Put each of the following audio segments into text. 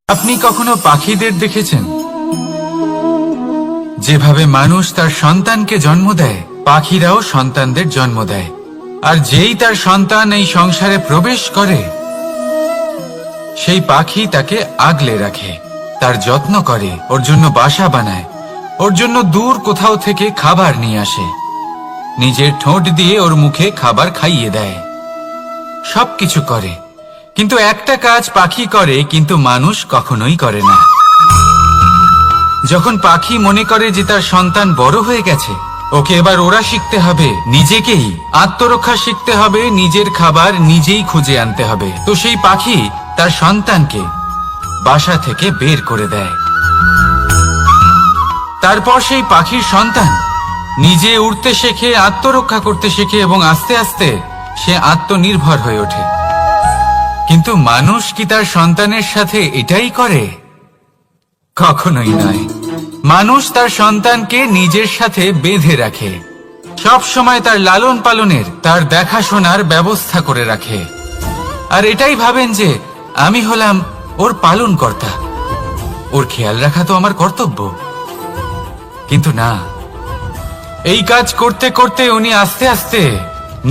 আপনি কখনো পাখিদের দেখেছেন? যেভাবে মানুষ তার সন্তানকে জন্ম দেয়, পাখিরাও সন্তানদের জন্ম দেয়। আর যেই তার সন্তান এই সংসারে প্রবেশ করে, সেই পাখি তাকে আগলে রাখে, তার যত্ন করে, ওর জন্য বাসা বানায়, ওর জন্য দূর কোথাও থেকে খাবার নিয়ে আসে, নিজের ঠোঁট দিয়ে ওর মুখে খাবার খাইয়ে দেয়, সবকিছু করে। কিন্তু একটা কাজ পাখি করে, কিন্তু মানুষ কখনোই করে না। যখন পাখি মনে করে যে তার সন্তান বড় হয়ে গেছে, ওকে এবার ওরা শিখতে হবে, নিজেকেই আত্মরক্ষা শিখতে হবে, নিজের খাবার নিজেই খুঁজে আনতে হবে, তো সেই পাখি তার সন্তানকে বাসা থেকে বের করে দেয়। তারপর সেই পাখির সন্তান নিজে উড়তে শেখে, আত্মরক্ষা করতে শেখে এবং আস্তে আস্তে সে আত্মনির্ভর হয়ে ওঠে। কিন্তু মানুষ কি তার সন্তানের সাথে এটাই করে? কখনোই নয়। মানুষ তার সন্তানকে নিজের সাথে বেঁধে রাখে, সব সময় তার লালন পালনের, তার দেখাশোনার ব্যবস্থা করে রাখে, আর এটাই ভাবেন যে আমি হলাম ওর পালনকর্তা, ওর খেয়াল রাখা তো আমার কর্তব্য। কিন্তু না, এই কাজ করতে করতে উনি আস্তে আস্তে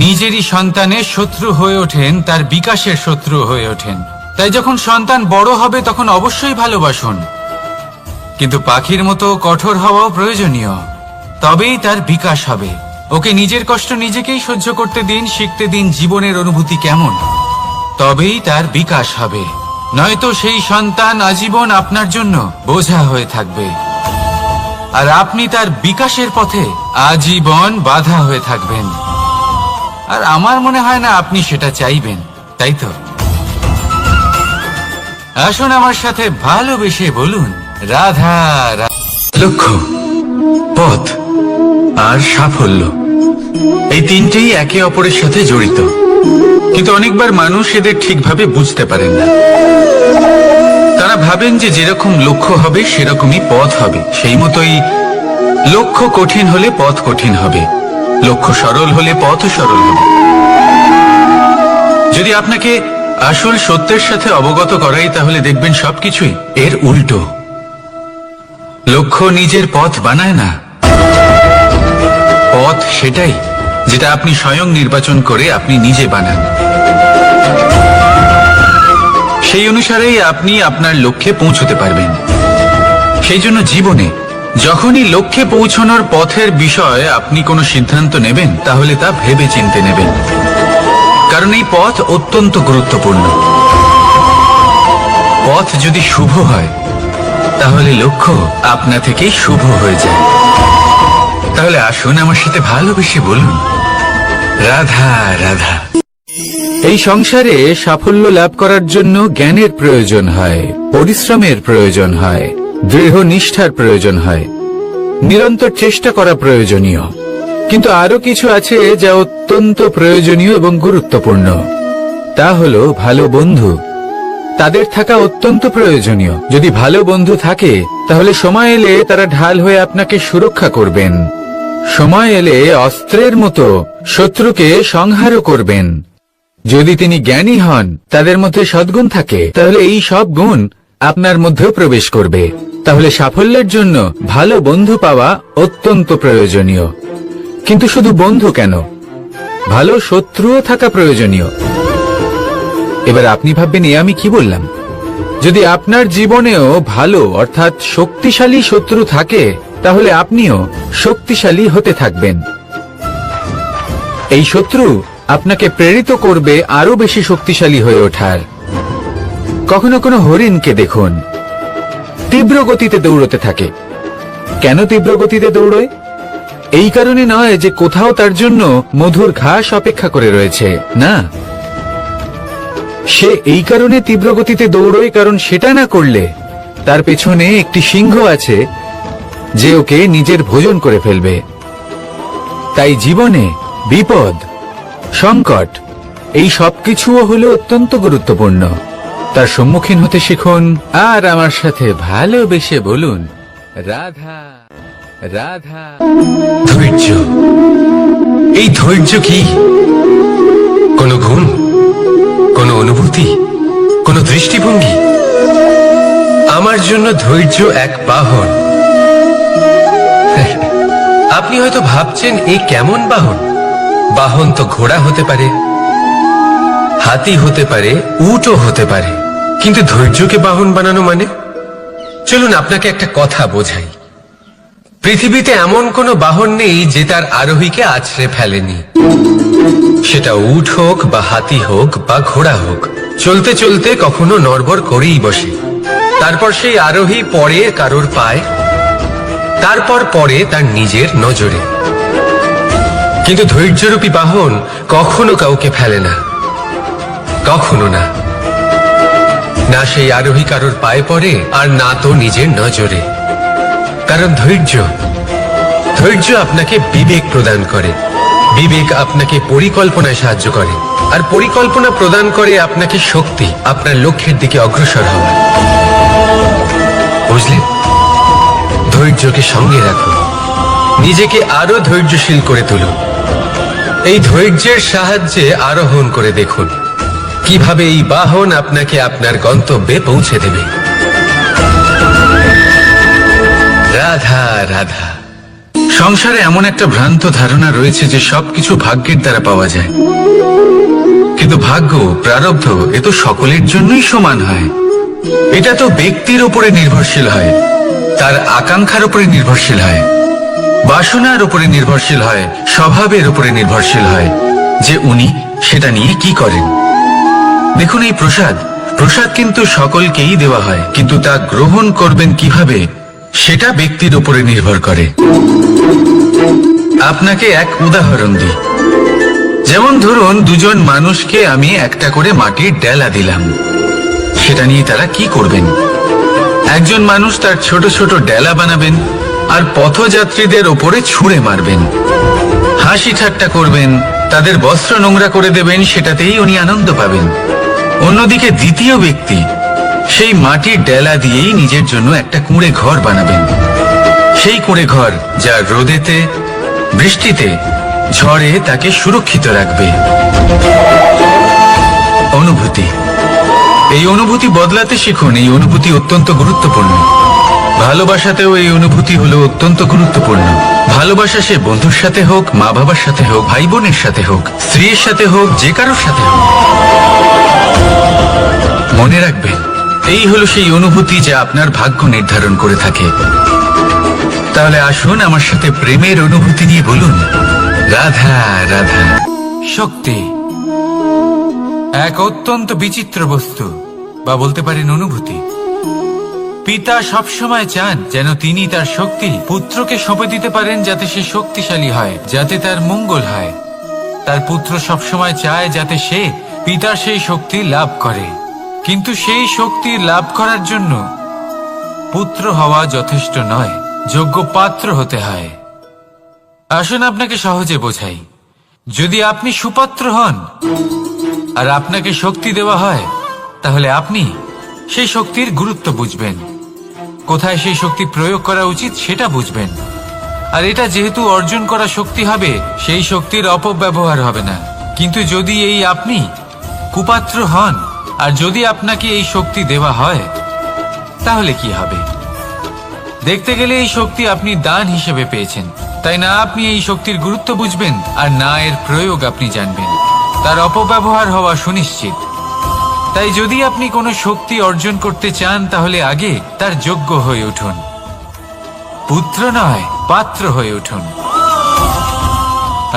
নিজেরই সন্তানের শত্রু হয়ে ওঠেন, তার বিকাশের শত্রু হয়ে ওঠেন। তাই যখন সন্তান বড় হবে তখন অবশ্যই ভালোবাসুন, কিন্তু পাখির মতো কঠোর হওয়াও প্রয়োজনীয়, তবেই তার বিকাশ হবে। ওকে নিজের কষ্ট নিজেকেই সহ্য করতে দিন, শিখতে দিন জীবনের অনুভূতি কেমন, তবেই তার বিকাশ হবে। নয়তো সেই সন্তান আজীবন আপনার জন্য বোঝা হয়ে থাকবে, আর আপনি তার বিকাশের পথে আজীবন বাধা হয়ে থাকবেন। আর আমার মনে হয় না আপনি সেটা চাইবেন, তাই তো? আসুন আমার সাথে ভালোবেসে বলুন, রাধা রাধা। লক্ষ্য, পথ আর সাফল্য, এই তিনটেই একে অপরের সাথে জড়িত, কিন্তু অনেকবার মানুষ এদের ঠিকভাবে বুঝতে পারেন না। তারা ভাবেন যে যেরকম লক্ষ্য হবে সেরকমই পথ হবে, সেই মতোই লক্ষ্য কঠিন হলে পথ কঠিন হবে, লক্ষ্য সরল হলে পথও সরল হবে। যদি আপনাকে আসল সত্যের সাথে অবগত করাই, তাহলে দেখবেন সবকিছুই এর উল্টো। লক্ষ্য নিজের পথ বানায় না, পথ সেটাই যেটা আপনি স্বয়ং নির্বাচন করে আপনি নিজে বানান। সেই অনুসারেই আপনি আপনার লক্ষ্যে পৌঁছতে পারবেন। সেই জন্য জীবনে যখনই লক্ষ্যে পৌঁছানোর পথের বিষয়ে আপনি কোনো সিদ্ধান্ত নেবেন, তাহলে তা ভেবে চিন্তে নেবেন, কারণ এই পথ অত্যন্ত গুরুত্বপূর্ণ। পথ যদি শুভ হয়, তাহলে লক্ষ্য আপনা থেকেই শুভ হয়ে যায়। তাহলে আসুন আমার সাথে ভালোবেসে বলুন, রাধা রাধা। এই সংসারে সাফল্য লাভ করার জন্য জ্ঞানের প্রয়োজন হয়, পরিশ্রমের প্রয়োজন হয়, দৃঢ় নিষ্ঠার প্রয়োজন হয়, নিরন্তর চেষ্টা করা প্রয়োজনীয়। কিন্তু আরো কিছু আছে যা অত্যন্ত প্রয়োজনীয় এবং গুরুত্বপূর্ণ। তা হলো ভালো বন্ধু। তাদের থাকা অত্যন্ত প্রয়োজনীয়। যদি ভালো বন্ধু থাকে, তাহলে সময় এলে তারা ঢাল হয়ে আপনাকে সুরক্ষা করবেন। সময় এলে অস্ত্রের মতো শত্রুকে সংহারও করবেন। যদি তিনি জ্ঞানী হন, তাদের মধ্যে সদ্গুণ থাকে, তাহলে এই সব গুণ আপনার মধ্যেও প্রবেশ করবে। তাহলে সাফল্যের জন্য ভালো বন্ধু পাওয়া অত্যন্ত প্রয়োজনীয়। কিন্তু শুধু বন্ধু কেন, ভালো শত্রুও থাকা প্রয়োজনীয়। এবার আপনি ভাববেন, এ আমি কি বললাম? যদি আপনার জীবনেও ভালো অর্থাৎ শক্তিশালী শত্রু থাকে, তাহলে আপনিও শক্তিশালী হতে থাকবেন। এই শত্রু আপনাকে প্রেরিত করবে আরো বেশি শক্তিশালী হয়ে ওঠার। কখনো কোনো হরিণকে দেখুন, তীব্র গতিতে দৌড়তে থাকে। কেন তীব্র গতিতে দৌড়য়? এই কারণে নয় যে কোথাও তার জন্য মধুর ঘাস অপেক্ষা করে রয়েছে, না। সে এই কারণে তীব্র গতিতে দৌড়য় কারণ সেটা না করলে তার পেছনে একটি সিংহ আছে যে ওকে নিজের ভোজন করে ফেলবে। তাই জীবনে বিপদ, সংকট, এই সবকিছুও হলো অত্যন্ত গুরুত্বপূর্ণ। তার সম্মুখীন হতে শিখুন, আর আমার সাথে ভালোবেসে বলুন, রাধা রাধা। ধৈর্য, এই ধৈর্য কি কোনো গুণ, কোনো অনুভূতি, কোনো দৃষ্টিভঙ্গি? জন্য ধৈর্য এক বাহন। আপনি হয়তো ভাবছেন এই কেমন বাহন? বাহন তো ঘোড়া হতে পারে, হাতি হতে পারে, উটও হতে পারে, কিন্তু ধৈর্যকে বাহন বানানো মানে? চলুন আপনাকে একটা কথা বোঝাই। পৃথিবীতে এমন কোনো বাহন নেই যে তার আরোহীকে আছড়ে ফেলেনি। সেটা উট হোক বা হাতি হোক বা ঘোড়া হোক, চলতে চলতে কখনো নড়বড় করেই বসে। তারপর সেই আরোহী পড়ে কারোর পায়, তারপর পড়ে তার নিজের নজরে। কিন্তু ধৈর্যরূপী বাহন কখনো কাউকে ফেলে না, কখনো না। না সেই আরোহী কারোর পায়ে পড়ে, আর না তো নিজের নজরে। কারণ ধৈর্য আপনাকে বিবেক প্রদান করে, বিবেক আপনাকে পরিকল্পনায় সাহায্য করে, আর পরিকল্পনা প্রদান করে আপনাকে শক্তি আপনার লক্ষ্যের দিকে অগ্রসর হওয়ার। বুঝলেন? ধৈর্যকে সঙ্গে রাখুন, নিজেকে আরো ধৈর্যশীল করে তুলুন। এই ধৈর্যের সাহায্যে আরোহণ করে দেখুন কিভাবে এই বাহন আপনাকে আপনার গন্তব্যে পৌঁছে দেবে। রাধা রাধা। সংসারে এমন একটা ভ্রান্ত ধারণা রয়েছে যে সবকিছু ভাগ্যের দ্বারা পাওয়া যায়, কিন্তু ভাগ্য, প্রারব্ধ এ তো সকলের জন্যই সমান হয়। এটা তো ব্যক্তির উপরে নির্ভরশীল হয়, তার আকাঙ্ক্ষার উপরে নির্ভরশীল হয়, বাসনার উপরে নির্ভরশীল হয়, স্বভাবের উপরে নির্ভরশীল হয় যে উনি সেটা নিয়ে কি করেন। দেখুন, এই প্রসাদ কিন্তু সকলকেই দেওয়া হয়, কিন্তু তা গ্রহণ করবেন কিভাবে সেটা ব্যক্তির উপরে নির্ভর করে। আপনাকে এক উদাহরণ দিই। যেমন ধরুন, দুজন মানুষকে আমি একটা করে মাটির ডেলা দিলাম, সেটা নিয়ে তারা কি করবেন? একজন মানুষ তার ছোট ছোট ডেলা বানাবেন আর পথযাত্রীদের ওপরে ছুঁড়ে মারবেন, হাসি ঠাট্টা করবেন, তাদের বস্ত্র নোংরা করে দেবেন, সেটাতেই উনি আনন্দ পাবেন। অন্যদিকে দ্বিতীয় ব্যক্তি সেই মাটির ডেলা দিয়েই নিজের জন্য একটা কুঁড়ে ঘর বানাবেন। সেই কুঁড়ে ঘর যা রোদেতে, বৃষ্টিতে, ঝড়ে তাকে সুরক্ষিত রাখবে। অনুভূতি, এই অনুভূতি বদলাতে শিখুন। এই অনুভূতি অত্যন্ত গুরুত্বপূর্ণ। ভালোবাসাতেও এই অনুভূতি হলো অত্যন্ত গুরুত্বপূর্ণ। ভালোবাসা সে বন্ধুর সাথে হোক, মা বাবার সাথে হোক, ভাই বোনের সাথে হোক, স্ত্রীর সাথে হোক, যে কারোর সাথে হোক। মনে রাখবেন, এই হলো সেই অনুভূতি যা আপনার ভাগ্য নির্ধারণ করে থাকে। তাহলে আসুন আমার সাথে প্রেমের অনুভূতি নিয়ে বলুন, রাধা রাধা। শক্তি এক অত্যন্ত বিচিত্র বস্তু, বা বলতে পারেন অনুভূতি। পিতা সবসময় চান যেন তিনি তার শক্তি পুত্রকে সঁপে দিতে পারেন, যাতে সে শক্তিশালী হয়, যাতে তার মঙ্গল হয়। তার পুত্র সবসময় চায় যাতে সে পিতার সেই শক্তি লাভ করে, কিন্তু সেই শক্তি লাভ করার জন্য পুত্র হওয়া যথেষ্ট নয়, যোগ্য পাত্র হতে হয়। আসুন আপনাকে সহজে বোঝাই। যদি আপনি সুপাত্র হন আর আপনাকে শক্তি দেওয়া হয়, তাহলে আপনি সেই শক্তির গুরুত্ব বুঝবেন, কোথায় সেই শক্তি প্রয়োগ করা উচিত সেটা বুঝবেন। আর এটা যেহেতু অর্জন করা শক্তি হবে, সেই শক্তির অপব্যবহার হবে না। কিন্তু যদি এই আপনি কুপাত্র হন আর যদি আপনাকে এই শক্তি দেওয়া হয়, তাহলে কি হবে? দেখতে গেলে এই শক্তি আপনি দান হিসেবে পেয়েছেন, তাই না আপনি এই শক্তির গুরুত্ব বুঝবেন আর না এর প্রয়োগ আপনি জানবেন। তার অপব্যবহার হওয়া সুনিশ্চিত। তাই যদি আপনি কোনো শক্তি অর্জন করতে চান, তাহলে আগে তার যোগ্য হয়ে উঠুন। পুত্র নয়, পাত্র হয়ে উঠুন।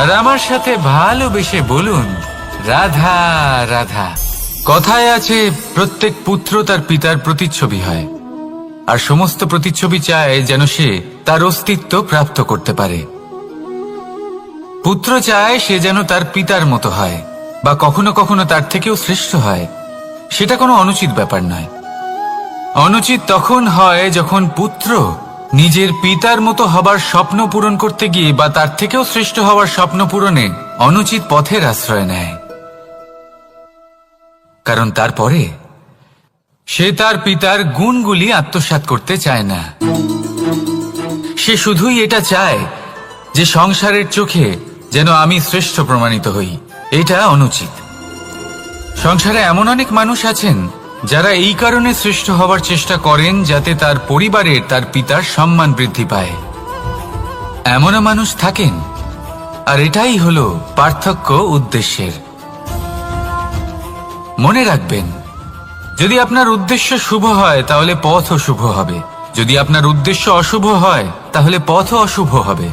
আর আমার সাথে ভালোবেসে বলুন, রাধা রাধা। কথায় আছে, প্রত্যেক পুত্র তার পিতার প্রতিচ্ছবি হয়, আর সমস্ত প্রতিচ্ছবি চায় যেন সে তার অস্তিত্ব প্রাপ্ত করতে পারে। পুত্র চায় সে যেন তার পিতার মতো হয়, বা কখনো কখনো তার থেকেও শ্রেষ্ঠ হয়। সেটা কোনো অনুচিত ব্যাপার নয়। অনুচিত তখন হয় যখন পুত্র নিজের পিতার মতো হবার স্বপ্ন পূরণ করতে গিয়ে বা তার থেকেও শ্রেষ্ঠ হওয়ার স্বপ্ন পূরণে অনুচিত পথের আশ্রয় নেয়। কারণ তারপরে সে তার পিতার গুণগুলি আত্মসাৎ করতে চায় না। সে শুধুই এটা চায় যে সংসারের চোখে যেন আমি শ্রেষ্ঠ প্রমাণিত হই। এটা অনুচিত। সংসারে এমন অনেক মানুষ আছেন যারা এই কারণে শ্রেষ্ঠ হবার চেষ্টা করেন যাতে তার পরিবারের তার পিতার সম্মান বৃদ্ধি পায়। এমনও মানুষ থাকেন, আর এটাই হলো পার্থক্য উদ্দেশ্যের। মনে রাখবেন, যদি আপনার উদ্দেশ্য শুভ হয় তাহলে পথও শুভ হবে, যদি আপনার উদ্দেশ্য অশুভ হয় তাহলে পথও অশুভ হবে।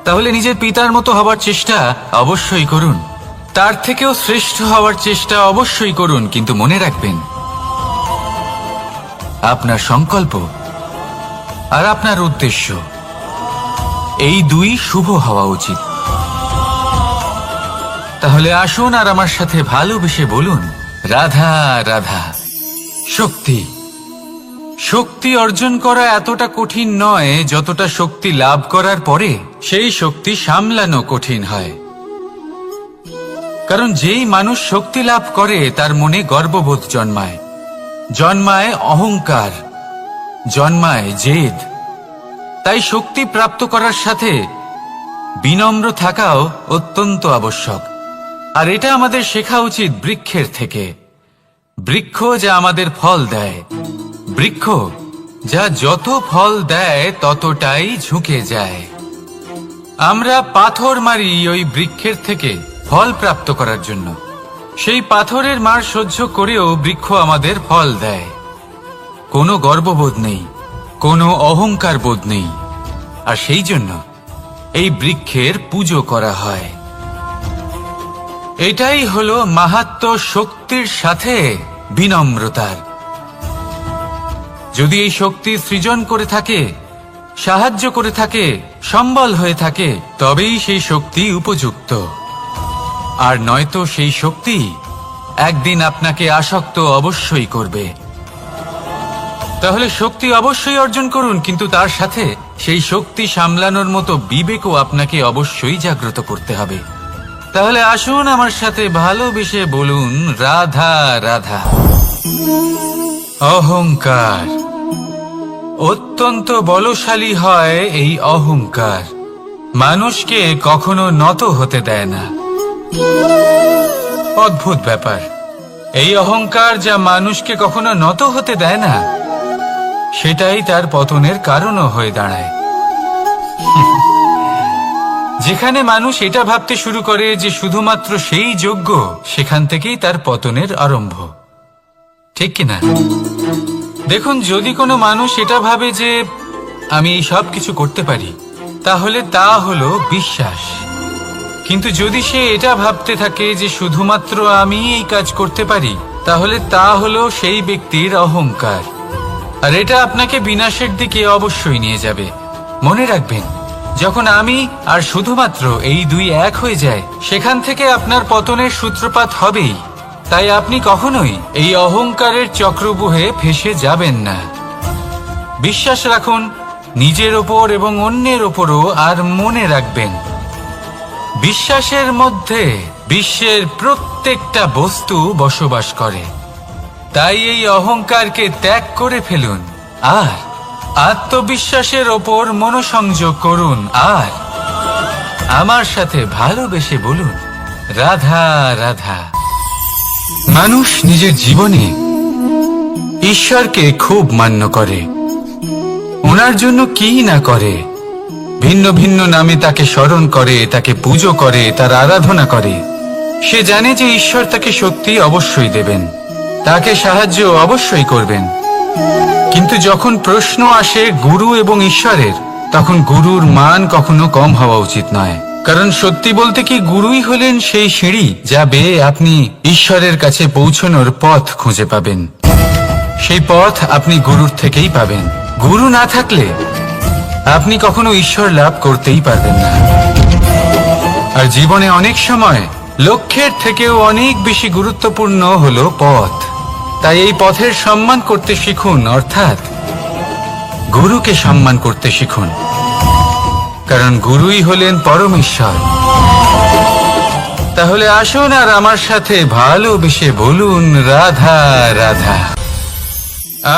তাহলে নিজের পিতার মতো হবার চেষ্টা অবশ্যই করুন, তার থেকেও শ্রেষ্ঠ হওয়ার চেষ্টা অবশ্যই করুন, কিন্তু মনে রাখবেন আপনার সংকল্প আর আপনার উদ্দেশ্য এই দুই শুভ হওয়া উচিত। তাহলে আসুন আর আমার সাথে ভালোবেসে বলুন, রাধা রাধা। শক্তি শক্তি অর্জন করা এতটা কঠিন নয় যতটা শক্তি লাভ করার পরে সেই শক্তি সামলানো কঠিন হয়। কারণ যেই মানুষ শক্তি লাভ করে তার মনে গর্ববোধ জন্মায়, জন্মায় অহংকার, জন্মায় জেদ। তাই শক্তি প্রাপ্ত করার সাথে বিনম্র থাকাও অত্যন্ত আবশ্যক। আর এটা আমাদের শেখা উচিত বৃক্ষের থেকে। বৃক্ষ যা আমাদের ফল দেয়, বৃক্ষ যা যত ফল দেয় ততটাই ঝুঁকে যায়। আমরা পাথর মারি ওই বৃক্ষের থেকে ফল প্রাপ্ত করার জন্য। সেই পাথরের মার সহ্য করেও বৃক্ষ আমাদের ফল দেয়। কোনো গর্ববোধ নেই, কোনো অহংকার বোধ নেই, আর সেই জন্য এই বৃক্ষের পুজো করা হয়। এটাই হলো মাহাত্ম্য শক্তির সাথে বিনম্রতার। যদি এই শক্তি সৃজন করে থাকে, সাহায্য করে থাকে, সম্বল হয়ে থাকে, তবেই সেই শক্তি উপযুক্ত। আর নয়তো সেই শক্তি একদিন আপনাকে আসক্ত অবশ্যই করবে। তাহলে শক্তি অবশ্যই অর্জন করুন, কিন্তু তার সাথে সেই শক্তি সামলানোর মতো বিবেকও আপনাকে অবশ্যই জাগ্রত করতে হবে। তাহলে আসুন আমার সাথে ভালোবেসে বলুন, রাধা রাধা। অহংকার অত্যন্ত বলশালী হয়। এই অহংকার মানুষকে কখনো নত হতে দেয় না। অদ্ভুত ব্যাপার, এই অহংকার যা মানুষকে কখনো নত হতে দেয় না, সেটাই তার পতনের কারণও হয়ে দাঁড়ায়। যেখানে মানুষ এটা ভাবতে শুরু করে যে শুধুমাত্র সেই যোগ্য, সেখান থেকেই তার পতনের আরম্ভ। ঠিক কিনা? দেখুন, যদি কোনো মানুষ এটা ভাবে যে আমি এই সব কিছু করতে পারি, তাহলে তা হলো বিশ্বাস। কিন্তু যদি সে এটা ভাবতে থাকে যে শুধুমাত্র আমি এই কাজ করতে পারি, তাহলে তা হলো সেই ব্যক্তির অহংকার। আর এটা আপনাকে বিনাশের দিকে অবশ্যই নিয়ে যাবে। মনে রাখবেন, যখন আমি আর শুধুমাত্র এই দুই এক হয়ে যায়, সেখান থেকে আপনার পতনের সূত্রপাত হবেই। তাই আপনি কখনোই এই অহংকারের চক্রব্যূহে ফেঁসে যাবেন না। বিশ্বাস রাখুন নিজের ওপর এবং অন্যের ওপরও। আর মনে রাখবেন, বিশ্বাসের মধ্যে বিশ্বের প্রত্যেকটা বস্তু বসবাস করে। তাই এই অহংকারকে ত্যাগ করে ফেলুন আর আত্মবিশ্বাসের ওপর মনোসংযোগ করুন। আর আমার সাথে ভালোবেসে বলুন, রাধা রাধা। মানুষ নিজের জীবনে ঈশ্বরকে খুব মান্য করে, ওনার জন্য কি না করে। ভিন্ন ভিন্ন নামে তাকে স্মরণ করে, তাকে পুজো করে, তার আরাধনা করে। সে জানে যে ঈশ্বর তাকে শক্তি অবশ্যই দেবেন, তাকে সাহায্য অবশ্যই করবেন। কিন্তু যখন প্রশ্ন আসে গুরু এবং ঈশ্বরের, তখন গুরুর মান কখনো কম হওয়া উচিত নয়। কারণ সত্যি বলতে কি, গুরুই হলেন সেই সিঁড়ি যা বেয়ে আপনি ঈশ্বরের কাছে পৌঁছানোর পথ খুঁজে পাবেন। সেই পথ আপনি গুরুর থেকেই পাবেন। গুরু না থাকলে আপনি কখনো ঈশ্বর লাভ করতেই পারবেন না। আর জীবনে অনেক সময় লক্ষ্যের থেকেও অনেক বেশি গুরুত্বপূর্ণ হলো পথ। তাই এই পথের সম্মান করতে শিখুন, অর্থাৎ গুরুকে সম্মান করতে শিখুন। কারণ গুরুই হলেন পরমেশ্বর। তাহলে আসুন আর আমার সাথে ভালোবেসে বলুন, রাধা রাধা।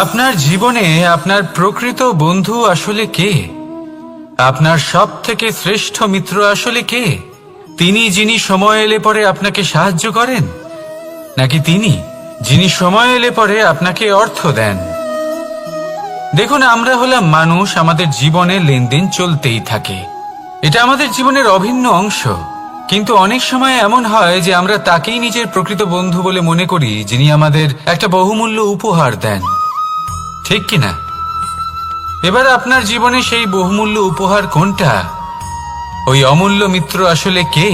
আপনার জীবনে আপনার প্রকৃত বন্ধু আসলে কে? আপনার সব থেকে শ্রেষ্ঠ মিত্র আসলে কে? তিনি যিনি সময় এলে পরে আপনাকে সাহায্য করেন, নাকি তিনি যিনি সময় এলে পরে আপনাকে অর্থ দেন। দেখুন, আমরা হলাম মানুষ, আমাদের জীবনে লেনদেন চলতেই থাকে। এটা আমাদের জীবনের অভিন্ন অংশ। কিন্তু অনেক সময় এমন হয় যে আমরা তাকেই নিজের প্রকৃত বন্ধু বলে মনে করি, যিনি আমাদের একটা বহুমূল্য উপহার দেন, ঠিক কিনা? এবার আপনার জীবনে সেই বহুমূল্য উপহার কোনটা, ওই অমূল্য মিত্র আসলে কে,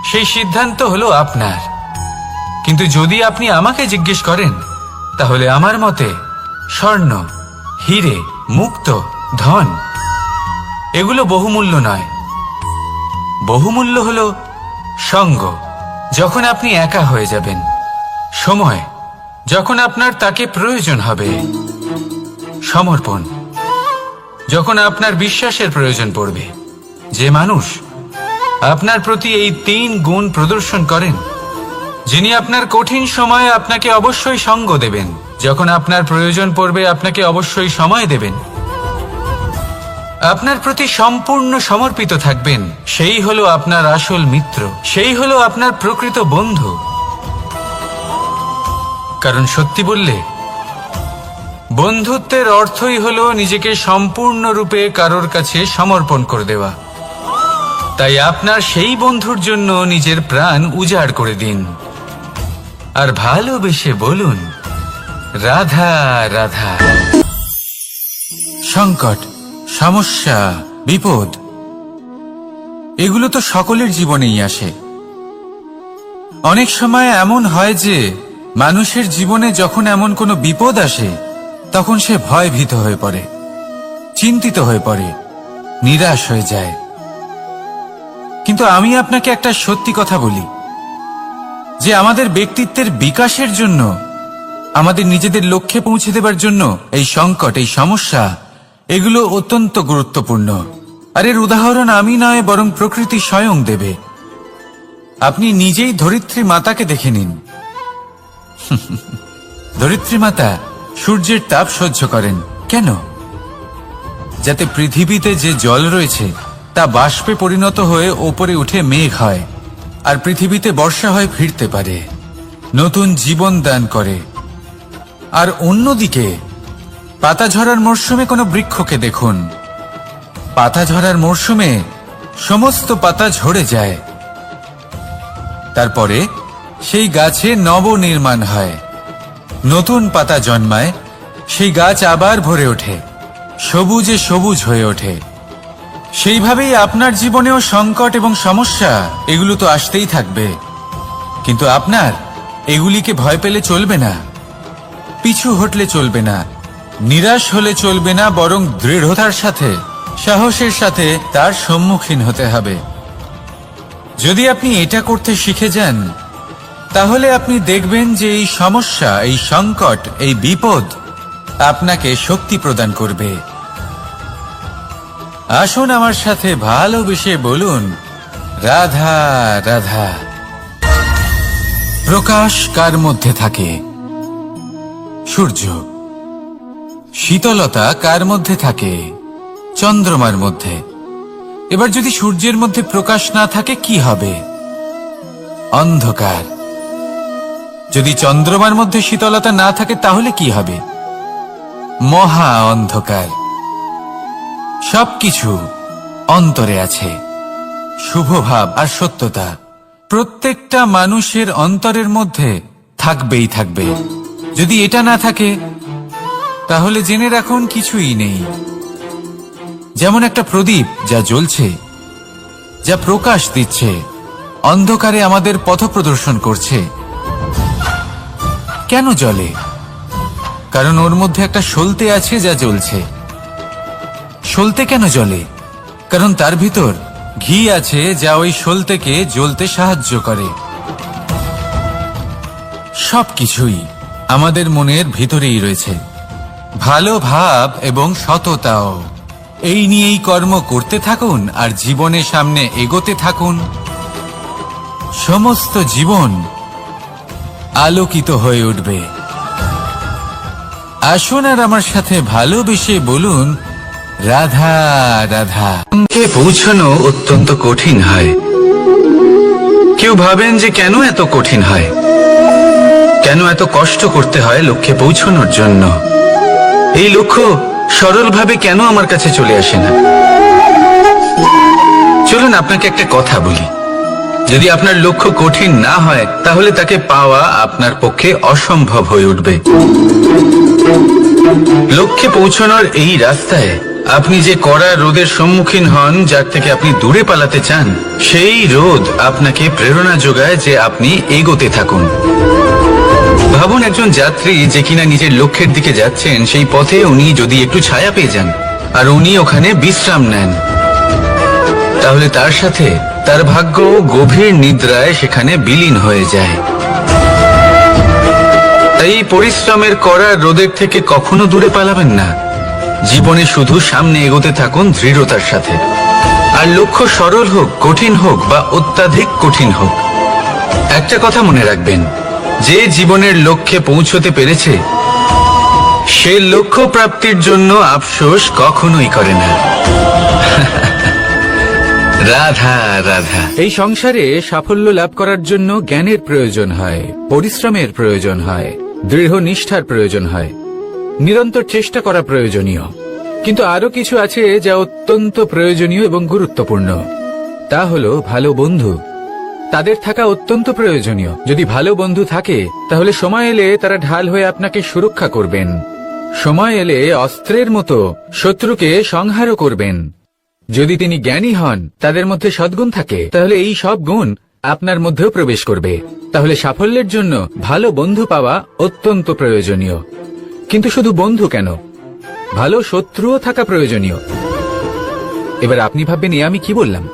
সেই সিদ্ধান্ত হলো আপনার। কিন্তু যদি আপনি আমাকে জিজ্ঞেস করেন, তাহলে আমার মতে স্বর্ণ, হিরে, মুক্ত, ধন এগুলো বহুমূল্য নয়। বহুমূল্য হলো সঙ্গ, যখন আপনি একা হয়ে যাবেন, সময়, যখন আপনার তাকে প্রয়োজন হবে, সমর্পণ, যখন আপনার বিশ্বাসের প্রয়োজন পড়বে। যে মানুষ আপনার প্রতি এই 3 গুণ প্রদর্শন করেন, যিনি আপনার কঠিন সময়ে আপনাকে অবশ্যই সঙ্গ দেবেন, যখন আপনার প্রয়োজন পড়বে আপনাকে অবশ্যই সময় দেবেন, আপনার প্রতি সম্পূর্ণ সমর্পিত থাকবেন, সেই হলো আপনার আসল মিত্র, সেই হলো আপনার প্রকৃত বন্ধু। কারণ সত্যি বললে, বন্ধুত্বের অর্থই হলো নিজেকে সম্পূর্ণরূপে কারোর কাছে সমর্পণ করে দেওয়া। তাই আপনার সেই বন্ধুর জন্য নিজের প্রাণ উজাড় করে দিন, আর ভালোবেসে বলুন, রাধা রাধা। সংকট, সমস্যা, বিপদ এগুলো তো সকলের জীবনেই আসে। অনেক সময় এমন হয় যে মানুষের জীবনে যখন এমন কোনো বিপদ আসে, তখন সে ভয়ভীত হয়ে পড়ে, চিন্তিত হয়ে পড়ে, নিরাশ হয়ে যায়। কিন্তু আমি আপনাকে একটা সত্যি কথা বলি, যে আমাদের ব্যক্তিত্বের বিকাশের জন্য, আমাদের নিজেদের লক্ষ্যে পৌঁছে দেবার জন্য এই সংকট, এই সমস্যা এগুলো অত্যন্ত গুরুত্বপূর্ণ। আর এর উদাহরণ আমি নয়, বরং প্রকৃতি স্বয়ং দেবে। আপনি নিজেই ধরিত্রী মাতাকে দেখে নিন। ধরিত্রী মাতা সূর্যের তাপ সহ্য করেন কেন? যাতে পৃথিবীতে যে জল রয়েছে তা বাষ্পে পরিণত হয়ে ওপরে উঠে মেঘ হয়, আর পৃথিবীতে বর্ষা হয়ে ফিরতে পারে, নতুন জীবন দান করে। আর অন্যদিকে পাতা ঝরার মরশুমে কোনো বৃক্ষকে দেখুন, পাতা ঝরার মরশুমে সমস্ত পাতা ঝরে যায়, তারপরে সেই গাছে নবনির্মাণ হয়, নতুন পাতা জন্মায়, সেই গাছ আবার ভরে ওঠে, সবুজে সবুজ হয়ে ওঠে। সেইভাবেই আপনার জীবনেও সংকট এবং সমস্যা এগুলো তো আসতেই থাকবে। কিন্তু আপনার এগুলিকে ভয় পেলে চলবে না, পিছু হটলে চলবে না, নিরাশ হলে চলবে না, বরং দৃঢ়তার সাথে, সাহসের সাথে তার সম্মুখীন হতে হবে। যদি আপনি এটা করতে শিখে যান, তাহলে আপনি দেখবেন যে এই সমস্যা, এই সংকট, এই বিপদ আপনাকে শক্তি প্রদান করবে। আসুন আমার সাথে ভালোবেসে বলুন, রাধা রাধা। প্রকাশ কার মধ্যে থাকে? সূর্য। শীতলতা কার মধ্যে থাকে? চন্দ্রমার মধ্যে। এবার যদি সূর্যের মধ্যে প্রকাশ না থাকে কি হবে? অন্ধকার। যদি চন্দ্রমার মধ্যে শীতলতা না থাকে তাহলে কি হবে? মহা অন্ধকার। সবকিছু অন্তরে আছে, শুভভাব আর সত্যতা প্রত্যেকটা মানুষের অন্তরের মধ্যে থাকবেই থাকবে। যদি এটা না থাকে তাহলে জেনে রাখুন কিছুই নেই। যেমন একটা প্রদীপ যা জ্বলছে, যা প্রকাশ দিচ্ছে, অন্ধকারে আমাদের পথ প্রদর্শন করছে। কেন জ্বলে? কারণ ওর মধ্যে একটা সলতে আছে যা জ্বলছে। সলতে কেন জ্বলে? কারণ তার ভিতর ঘি আছে যা ওই সলতেকে জ্বলতে সাহায্য করে। সবকিছুই আমাদের মনের ভিতরেই রয়েছে, ভালো ভাব এবং সততাও। এই নিয়েই কর্ম করতে থাকুন আর জীবনের সামনে এগোতে থাকুন। সমস্ত জীবন আলোকিত হয়ে উঠবে। আসুন আর আমার সাথে ভালোবেসে বলুন, রাধা রাধা। পৌঁছানো অত্যন্ত কঠিন হয়। কেউ ভাবেন যে কেন এত কঠিন হয়, কেন এত কষ্ট করতে হয় লক্ষ্যে পৌঁছানোর জন্য? এই লক্ষ্য সরলভাবে কেন আমার কাছে চলে আসে না? চলুন আপনাকে একটা কথা বলি, যদি আপনার লক্ষ্য কঠিন না হয় তাহলে তাকে পাওয়া আপনার পক্ষে অসম্ভব হয়ে উঠবে। লক্ষ্যে পৌঁছানোর এই রাস্তায় আপনি যে কড়া রোদের সম্মুখীন হন, যার থেকে আপনি দূরে পালাতে চান, সেই রোদ আপনাকে প্রেরণা যোগায় যে আপনি এগোতে থাকুন। ভাবুন একজন যাত্রী যে কিনা নিজের লক্ষ্যের দিকে যাচ্ছেন, সেই পথে উনি যদি একটু ছায়া পেয়ে যান আর উনি ওখানে বিশ্রাম নেন, তাহলে তার সাথে তার ভাগ্য গভীর নিদ্রায় সেখানে বিলীন হয়ে যায়। তাই পরিশ্রমের করা রোদের থেকে কখনো দূরে পালাবেন না। জীবনে শুধু সামনে এগোতে থাকুন দৃঢ়তার সাথে। আর লক্ষ্য সরল হোক, কঠিন হোক বা অত্যাধিক কঠিন হোক, একটা কথা মনে রাখবেন, যে জীবনের লক্ষ্যে পৌঁছতে পেরেছে সে লক্ষ্য প্রাপ্তির জন্য আফসোস কখনোই করে না। রাধা রাধা। এই সংসারে সাফল্য লাভ করার জন্য জ্ঞানের প্রয়োজন হয়, পরিশ্রমের প্রয়োজন হয়, দৃঢ় নিষ্ঠার প্রয়োজন হয়, নিরন্তর চেষ্টা করা প্রয়োজনীয়। কিন্তু আরো কিছু আছে যা অত্যন্ত প্রয়োজনীয় এবং গুরুত্বপূর্ণ। তা হলো ভালো বন্ধু। তাদের থাকা অত্যন্ত প্রয়োজনীয়। যদি ভালো বন্ধু থাকে তাহলে সময় এলে তারা ঢাল হয়ে আপনাকে সুরক্ষা করবেন। সময় এলে অস্ত্রের মতো শত্রুকে সংহারও করবেন। যদি তিনি জ্ঞানী হন, তাদের মধ্যে সদ্গুণ থাকে, তাহলে এই সব গুণ আপনার মধ্যেও প্রবেশ করবে। তাহলে সাফল্যের জন্য ভালো বন্ধু পাওয়া অত্যন্ত প্রয়োজনীয়। কিন্তু শুধু বন্ধু কেন, ভালো শত্রুও থাকা প্রয়োজনীয়। এবার আপনি ভাববেন, এ আমি কি বললাম?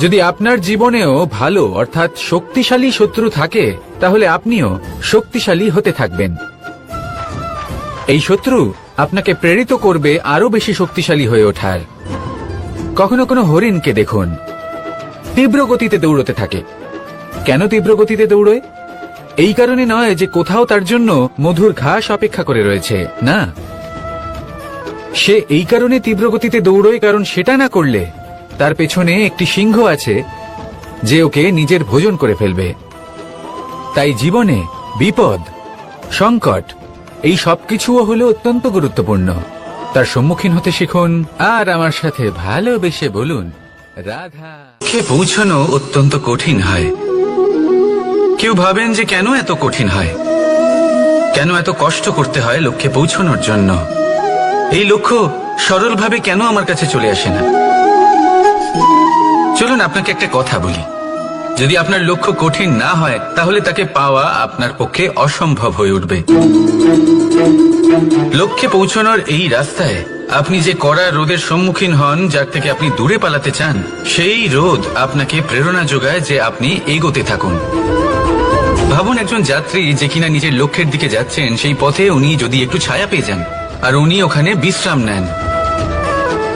যদি আপনার জীবনেও ভালো অর্থাৎ শক্তিশালী শত্রু থাকে, তাহলে আপনিও শক্তিশালী হতে থাকবেন। এই শত্রু আপনাকে প্রেরিত করবে আরো বেশি শক্তিশালী হয়ে ওঠার। কখনো কোনো হরিণকে দেখুন, তীব্র গতিতে দৌড়তে থাকে। কেন তীব্র গতিতে দৌড়য়? এই কারণে নয় যে কোথাও তার জন্য মধুর ঘাস অপেক্ষা করে রয়েছে, না। সে এই কারণে তীব্র গতিতে দৌড়য় কারণ সেটা না করলে তার পেছনে একটি সিংহ আছে যে ওকে নিজের ভোজন করে ফেলবে। তাই জীবনে বিপদ, সংকট, এই সবকিছুও হলো অত্যন্ত গুরুত্বপূর্ণ। তার সম্মুখীন হতে শিখুন আর আমার সাথে ভালোবেসে বলুন, রাধা। লক্ষ্যে পৌঁছানো অত্যন্ত কঠিন হয়। কেউ ভাবেন যে কেন এত কঠিন হয়, কেন এত কষ্ট করতে হয় লক্ষ্যে পৌঁছানোর জন্য? এই লক্ষ্য সরলভাবে কেন আমার কাছে চলে আসে না? চলুন আপনাকে একটা কথা বলি, যদি আপনার লক্ষ্য কঠিন না হয় তাহলে তাকে পাওয়া আপনার পক্ষে অসম্ভব হয়ে উঠবে। লক্ষ্যে পৌঁছানোর এই রাস্তায় আপনি যে কড়া রোদের সম্মুখীন হন, যার থেকে আপনি দূরে পালাতে চান, সেই রোদ আপনাকে প্রেরণা যোগায় যে আপনি এগোতে থাকুন। ভাবুন একজন যাত্রী যে কিনা নিজের লক্ষ্যের দিকে যাচ্ছেন, সেই পথে উনি যদি একটু ছায়া পেয়ে যান আর উনি ওখানে বিশ্রাম নেন,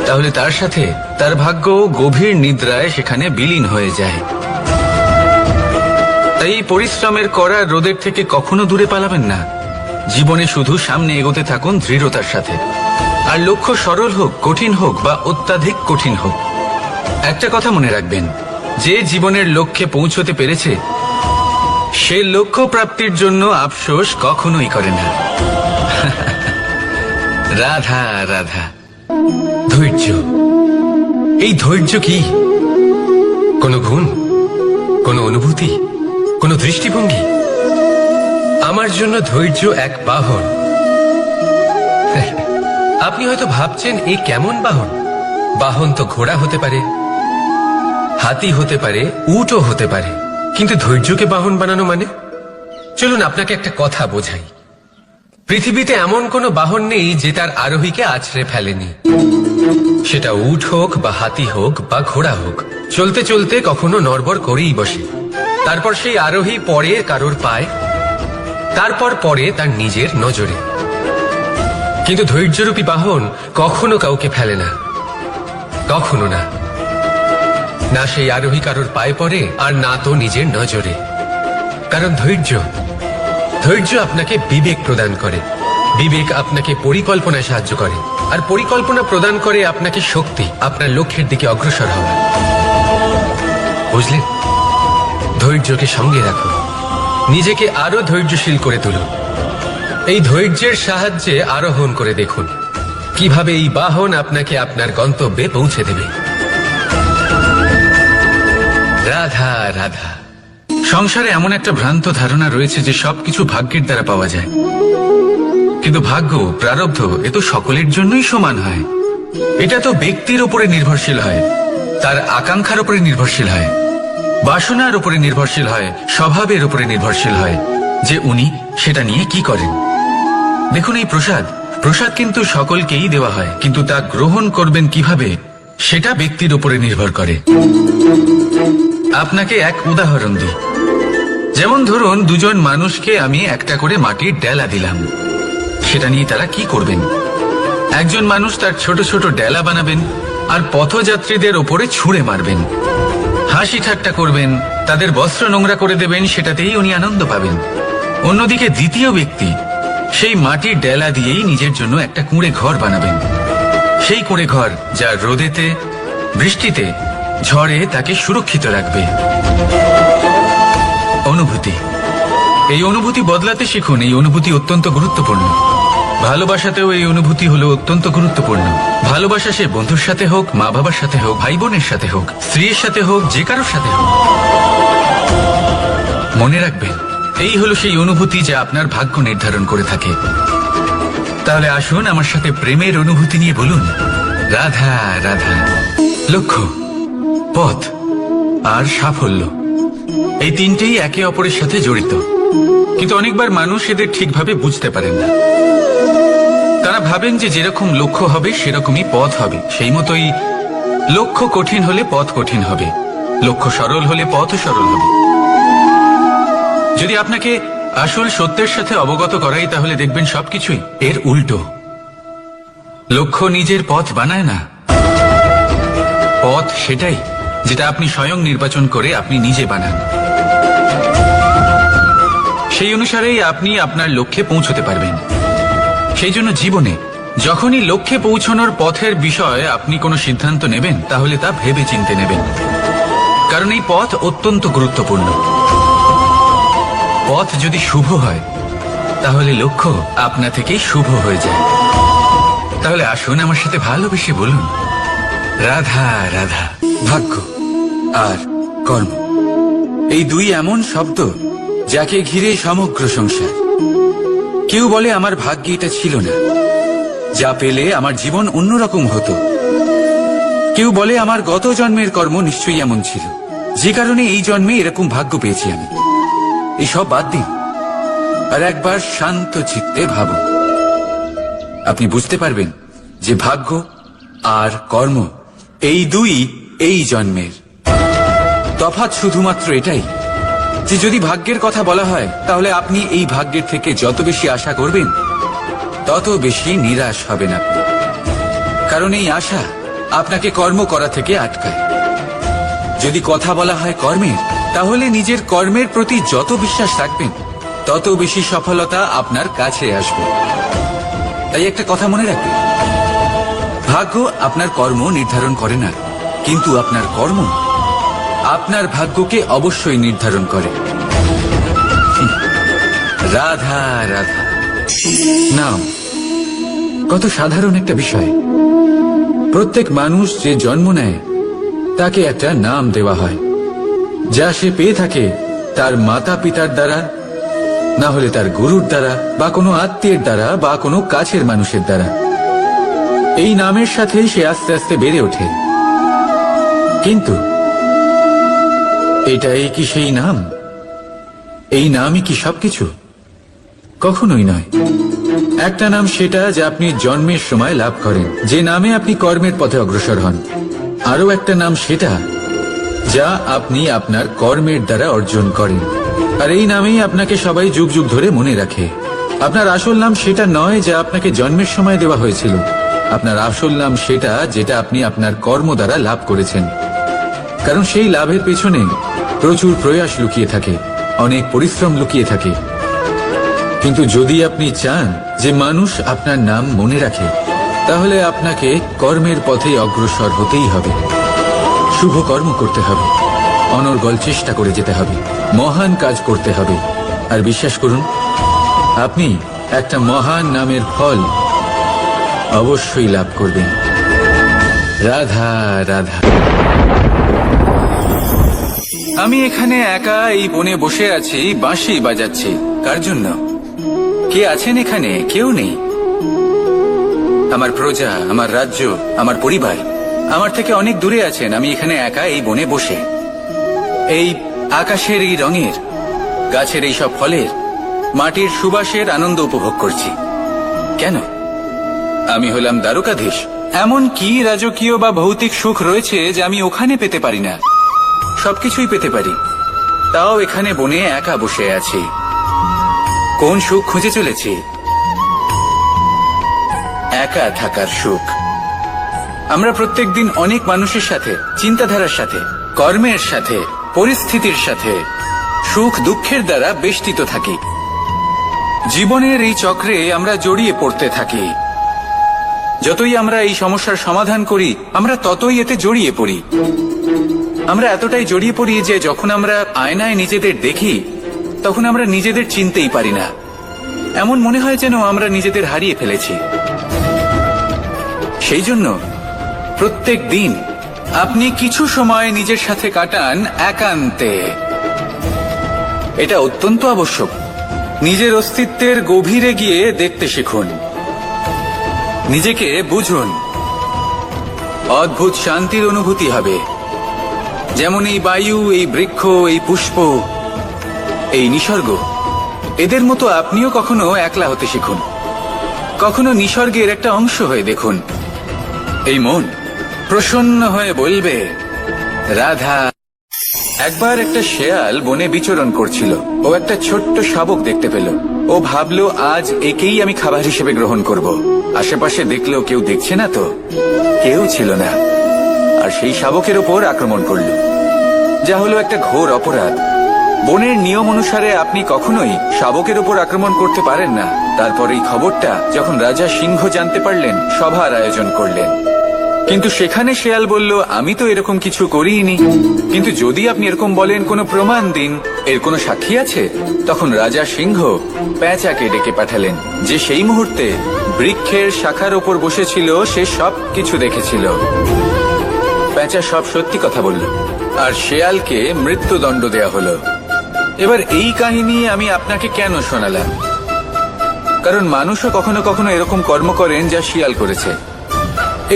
তাহলে তার সাথে তার ভাগ্য গভীর নিদ্রায় সেখানে বিলীন হয়ে যায়। তাই পরিশ্রমের করা রোদের থেকে কখনো দূরে পালাবেন না। জীবনে শুধু সামনে এগোতে থাকুন দৃঢ়তার সাথে। আর লক্ষ্য সরল হোক, কঠিন হোক বা অত্যাধিক কঠিন হোক, একটা কথা মনে রাখবেন, যে জীবনের লক্ষ্যে পৌঁছতে পেরেছে সে লক্ষ্য প্রাপ্তির জন্য আফসোস কখনোই করে না। রাধা রাধা। ধৈর্য। এই ধৈর্য কি কোনো গুণ, কোনো অনুভূতি, কোনো দৃষ্টিভঙ্গি? আমার জন্য ধৈর্য এক বাহন। আপনি হয়তো ভাবছেন, এ কেমন বাহন? বাহন তো ঘোড়া হতে পারে, হাতি হতে পারে, উটও হতে পারে, কিন্তু ধৈর্যকে বাহন বানানো মানে? চলুন আপনাকে একটা কথা বোঝাই। পৃথিবীতে এমন কোনো বাহন নেই যে তার আরোহীকে আছড়ে ফেলেনি। সেটা উট হোক বা হাতি হোক বা ঘোড়া হোক, চলতে চলতে কখনো নড়বড় করেই বসে। তারপর সেই আরোহী পড়ে কারোর পায়, তারপর পড়ে তার নিজের নজরে। কিন্তু ধৈর্যরূপী বাহন কখনো কাউকে ফেলে না, কখনো না। না সেই আরোহী কারোর পায়ে পড়ে আর না তো নিজের নজরে। কারণ ধৈর্য আপনাকে বিবেক প্রদান করে, বিবেক আপনাকে পরিকল্পনায় সাহায্য করে, আর পরিকল্পনা প্রদান করে আপনাকে শক্তি, আপনার লক্ষ্যের দিকে অগ্রসর হওয়া। বুঝলেন? ধৈর্যকে সঙ্গে রাখুন, নিজেকে আরো ধৈর্যশীল করে তুলুন। এই ধৈর্যের সাহায্যে আরোহণ করে দেখুন কিভাবে এই বাহন আপনাকে আপনার গন্তব্যে পৌঁছে দেবে। রাধা রাধা। সংসারে এমন একটা ভ্রান্ত ধারণা রয়েছে যে সবকিছু ভাগ্যের দ্বারা পাওয়া যায়, কিন্তু ভাগ্য, প্রারব্ধ এ তো সকলের জন্যই সমান হয়। এটা তো ব্যক্তির উপরে নির্ভরশীল হয়, তার আকাঙ্ক্ষার উপরে নির্ভরশীল হয়, বাসনার উপরে নির্ভরশীল হয়, স্বভাবের উপরে নির্ভরশীল হয় যে উনি সেটা নিয়ে কি করেন। দেখুন, এই প্রসাদ কিন্তু সকলকেই দেওয়া হয়, কিন্তু তা গ্রহণ করবেন কিভাবে সেটা ব্যক্তির উপরে নির্ভর করে। আপনাকে এক উদাহরণ দিই। যেমন ধরুন, দুজন মানুষকে আমি একটা করে মাটির ডেলা দিলাম, সেটা নিয়ে তারা কি করবেন? একজন মানুষ তার ছোট ছোট ডেলা বানাবেন আর পথযাত্রীদের ওপরে ছুঁড়ে মারবেন, হাসি ঠাট্টা করবেন, তাদের বস্ত্র নোংরা করে দেবেন, সেটাতেই উনি আনন্দ পাবেন। অন্যদিকে দ্বিতীয় ব্যক্তি সেই মাটির ডেলা দিয়েই নিজের জন্য একটা কুঁড়ে ঘর বানাবেন, সেই কুঁড়ে ঘর যা রোদেতে, বৃষ্টিতে, ঝড়ে তাকে সুরক্ষিত রাখবে। অনুভূতি, এই অনুভূতি বদলাতে শিখুন। এই অনুভূতি অত্যন্ত গুরুত্বপূর্ণ। ভালোবাসাতেও এই অনুভূতি হলো অত্যন্ত গুরুত্বপূর্ণ। ভালোবাসা সে বন্ধুর সাথে হোক, মা বাবার সাথে হোক, ভাই বোনের সাথে হোক, স্ত্রীর সাথে হোক, যে কারোর সাথে হোক। মনে রাখবেন, এই হলো সেই অনুভূতি যা আপনার ভাগ্য নির্ধারণ করে থাকে। তাহলে আসুন আমার সাথে প্রেমের অনুভূতি নিয়ে বলুন, রাধা রাধা। লক্ষ্য, পথ আর সাফল্য, এই তিনটেই একে অপরের সাথে জড়িত, কিন্তু অনেকবার মানুষ এদের ঠিকভাবে বুঝতে পারেন না। তারা ভাবেন যে যেরকম লক্ষ্য হবে সেরকমই পথ হবে, সেই মতোই লক্ষ্য কঠিন হলে পথ কঠিন হবে, লক্ষ্য সরল হলে পথও সরল হবে। যদি আপনাকে আসল সত্যের সাথে অবগত করাই, তাহলে দেখবেন সবকিছুই এর উল্টো। লক্ষ্য নিজের পথ বানায় না, পথ সেটাই যেটা আপনি স্বয়ং নির্বাচন করে আপনি নিজে বানান। সেই অনুসারেই আপনি আপনার লক্ষ্যে পৌঁছতে পারবেন। সেই জন্য জীবনে যখনই লক্ষ্যে পৌঁছানোর পথের বিষয়ে আপনি কোনো সিদ্ধান্ত নেবেন, তাহলে তা ভেবে চিন্তে নেবেন, কারণ এই পথ অত্যন্ত গুরুত্বপূর্ণ। পথ যদি শুভ হয়, তাহলে লক্ষ্য আপনা থেকেই শুভ হয়ে যায়। তাহলে আসুন আমার সাথে ভালোবেসে বলুন, রাধা রাধা। ভাগ্য আর কর্ম, এই দুই এমন শব্দ যাকে ঘিরে সমগ্র সংসার। কেউ বলে আমার ভাগ্যে এটা ছিল না, যা পেলে আমার জীবন অন্যরকম হতো। কেউ বলে আমার গত জন্মের কর্ম নিশ্চয়ই এমন ছিল, যে কারণে এই জন্মে এরকম ভাগ্য পেয়েছি আমি। এসব বাদ দিন আর একবার শান্ত চিত্তে ভাবুন। আপনি বুঝতে পারবেন যে ভাগ্য আর কর্ম এই দুই এই জন্মের। তফাৎ শুধুমাত্র এটাই যে যদি ভাগ্যের কথা বলা হয়, তাহলে আপনি এই ভাগ্যের থেকে যত বেশি আশা করবেন, তত বেশি নিরাশ হবেন আপনি, কারণ এই আশা আপনাকে কর্ম করা থেকে আটকায়। যদি কথা বলা হয় কর্মের, তাহলে নিজের কর্মের প্রতি যত বিশ্বাস রাখবেন, তত বেশি সফলতা আপনার কাছে আসবে। তাই একটা কথা মনে রাখবেন, ভাগ্য আপনার কর্ম নির্ধারণ করে না, কিন্তু আপনার কর্ম আপনার ভাগ্যকে অবশ্যই নির্ধারণ করে। রাধা রাধা। নাম কত সাধারণ একটা বিষয়। প্রত্যেক মানুষ যে জন্ম নেয়, তাকে একটা নাম দেওয়া হয়, যা সে পেয়ে থাকে তার মাতা পিতার দ্বারা, না হলে তার গুরুর দ্বারা, বা কোনো আত্মীয়ের দ্বারা, বা কোনো কাছের মানুষের দ্বারা। এই নামের সাথেই সে আস্তে আস্তে বেড়ে ওঠে। কিন্তু এটাই কি সেই নাম? এই নামই কি সবকিছু? কখনোই নয়। একটা নাম সেটা যা আপনি জন্মের সময় লাভ করেন, যে নামে আপনি কর্মের পথে অগ্রসর হন। আরো একটা নাম সেটা যা আপনি আপনার কর্মের দ্বারা অর্জন করেন, আর এই নামেই আপনাকে সবাই যুগ যুগ ধরে মনে রাখে। আপনার আসল নাম সেটা নয় যা আপনাকে জন্মের সময় দেওয়া হয়েছিল। আপনার আসল নাম সেটা যেটা আপনি আপনার কর্ম দ্বারা লাভ করেছেন, কারণ সেই লাভের পেছনে প্রচুর প্রয়াস লুকিয়ে থাকে, অনেক পরিশ্রম লুকিয়ে থাকে। কিন্তু যদি আপনি চান যে মানুষ আপনার নাম মনে রাখে, তাহলে আপনাকে কর্মের পথে অগ্রসর হতেই হবে। শুভ কর্ম করতে হবে, অনর্গল চেষ্টা করে যেতে হবে, মহান কাজ করতে হবে, আর বিশ্বাস করুন, আপনি একটা মহান নামের ফল অবশ্যই লাভ করবেন। রাধা রাধা। আমি এখানে একা এই বনে বসে আছি, বাঁশি বাজাচ্ছি। কার জন্য? কে আছেন এখানে? কেউ নেই। আমার প্রজা, আমার রাজ্য, আমার পরিবার আমার থেকে অনেক দূরে আছেন। আমি এখানে একা এই বনে বসে এই আকাশের এই রঙের, গাছের এই সব ফলের, মাটির সুবাসের আনন্দ উপভোগ করছি। কেন? আমি হলাম দ্বারকাধীশ। এমন কি রাজকীয় বা ভৌতিক সুখ রয়েছে যে আমি ওখানে পেতে পারি না? সবকিছুই পেতে পারি, তাও এখানে বনে একা বসে আছি। কোন সুখ খুঁজে চলেছি? একা থাকার সুখ। আমরা প্রত্যেকদিন অনেক মানুষের সাথে, চিন্তাধারার সাথে, কর্মের সাথে, পরিস্থিতির সাথে, সুখ দুঃখের দ্বারা বেষ্টিত থাকি। জীবনের এই চক্রে আমরা জড়িয়ে পড়তে থাকি। যতই আমরা এই সমস্যার সমাধান করি, আমরা ততই এতে জড়িয়ে পড়ি। আমরা এতটাই জড়িয়ে পড়ি যে যখন আমরা আয়নায় নিজেদের দেখি, তখন আমরা নিজেদের চিনতেই পারি না। এমন মনে হয় যেন আমরা নিজেদের হারিয়ে ফেলেছি। সেই জন্য প্রত্যেক দিন আপনি কিছু সময় নিজের সাথে কাটান একান্তে। এটা অত্যন্ত আবশ্যক। নিজের অস্তিত্বের গভীরে গিয়ে দেখতে শিখুন, নিজেকে বুঝুন। অদ্ভুত শান্তির অনুভূতি হবে। যেমন এই বায়ু, এই বৃক্ষ, এই পুষ্প, এই নিসর্গ, এদের মতো আপনিও কখনো একলা হতে শিখুন। কখনো নিসর্গের একটা অংশ হয়ে দেখুন। এই মন প্রসন্ন হয়ে বলবে রাধা। একবার একটা শেয়াল বনে বিচরণ করছিল। ও একটা ছোট্ট শাবক দেখতে পেল। ও ভাবলো আজ একেই আমি খাবার হিসেবে গ্রহণ করব। আশেপাশে দেখলো কেউ দেখছে না তো, কেউ ছিল না। আর সেই শাবকের ওপর আক্রমণ করল, যা হলো একটা ঘোর অপরাধ। বনের নিয়ম অনুসারে আপনি কখনোই শাবকের ওপর আক্রমণ করতে পারেন না। তারপর এই খবরটা যখন রাজা সিংহ জানতে পারলেন, সভার আয়োজন করলেন। কিন্তু সেখানে শেয়াল বলল, আমি তো এরকম কিছু করিনি। কিন্তু যদি আপনি এরকম বলেন, কোনো প্রমাণ দিন, এর কোনো সাক্ষী আছে? তখন রাজা সিংহ পেঁচাকে ডেকে পাঠালেন, যে সেই মুহূর্তে বৃক্ষের শাখার ওপর বসেছিল। সে সব কিছু দেখেছিল। পেঁচা সব সত্যি কথা বলল, আর শেয়ালকে মৃত্যুদণ্ড দেয়া হলো। এবার এই কাহিনী আমি আপনাকে কেন শোনালাম? কারণ মানুষও কখনো কখনো এরকম কর্ম করেন যা শিয়াল করেছে।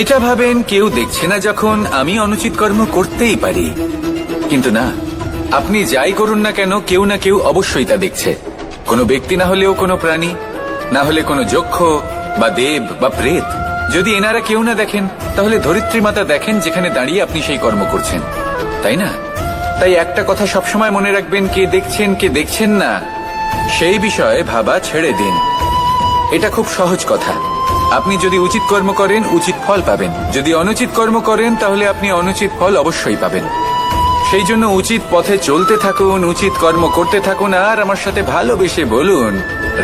এটা ভাবেন কেউ দেখছে না, যখন আমি অনুচিত কর্ম করতেই পারি। কিন্তু না, আপনি যাই করুন না কেন, কেউ না কেউ অবশ্যই তা দেখছে। কোনো ব্যক্তি না হলেও কোনো প্রাণী, না হলে কোনো যক্ষ বা দেব বা প্রেত। যদি এনারা কেউ না দেখেন, তাহলে ধরিত্রী মাতা দেখেন, যেখানে দাঁড়িয়ে আপনি সেই কর্ম করছেন, তাই না? তাই একটা কথা সবসময় মনে রাখবেন, কে দেখছেন কে দেখছেন না সেই বিষয়ে ভাবা ছেড়ে দিন। এটা খুব সহজ কথা। আপনি যদি উচিত কর্ম করেন, উচিত ফল পাবেন। যদি অনুচিত কর্ম করেন, তাহলে আপনি অনুচিত ফল অবশ্যই পাবেন। সেই জন্য উচিত পথে চলতে থাকুন, উচিত কর্ম করতে থাকুন, আর আমার সাথে ভালোবেসে বলুন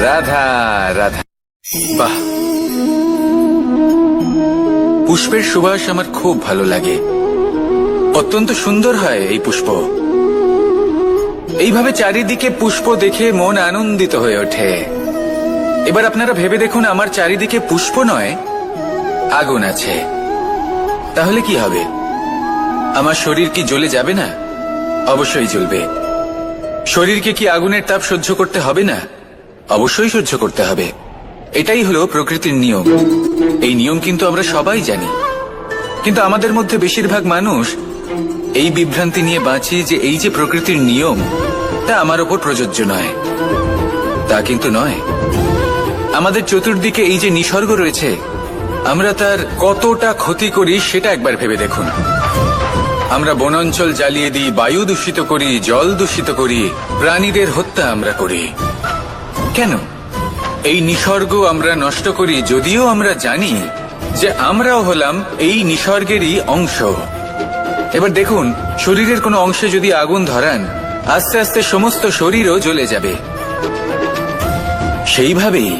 রাধা রাধা। বাহ, পুষ্পের সুবাস আমার খুব ভালো লাগে। অত্যন্ত সুন্দর হয় এই পুষ্প। এইভাবে চারিদিকে পুষ্প দেখে মন আনন্দিত হয়ে ওঠে। এবার আপনারা ভেবে দেখুন, আমার চারিদিকে পুষ্প নয়, আগুন আছে। তাহলে কি হবে? আমার শরীর কি জ্বলে যাবে না? অবশ্যই জ্বলবে। শরীরকে কি আগুনের তাপ সহ্য করতে হবে না? অবশ্যই সহ্য করতে হবে। এটাই হলো প্রকৃতির নিয়ম। এই নিয়ম কিন্তু আমরা সবাই জানি, কিন্তু আমাদের মধ্যে বেশিরভাগ মানুষ এই বিভ্রান্তি নিয়ে বাঁচি যে এই যে প্রকৃতির নিয়ম, তা আমার ওপর প্রযোজ্য নয়। তা কিন্তু নয়। আমাদের চতুর্দিকে এই যে নিসর্গ রয়েছে, আমরা তার কতটা ক্ষতি করি সেটা একবার ভেবে দেখুন। আমরা বনাঞ্চল জ্বালিয়ে দিই, বায়ু দূষিত করি, জল দূষিত করি, প্রাণীদের হত্যা আমরা করি। কেন? এই নিসর্গ আমরা নষ্ট করি, যদিও আমরা জানি যে আমরাও হলাম এই নিসর্গেরই অংশ। এবার দেখুন, শরীরের কোনো অংশে যদি আগুন ধরান, আস্তে আস্তে সমস্ত শরীরও জ্বলে যাবে। সেইভাবেই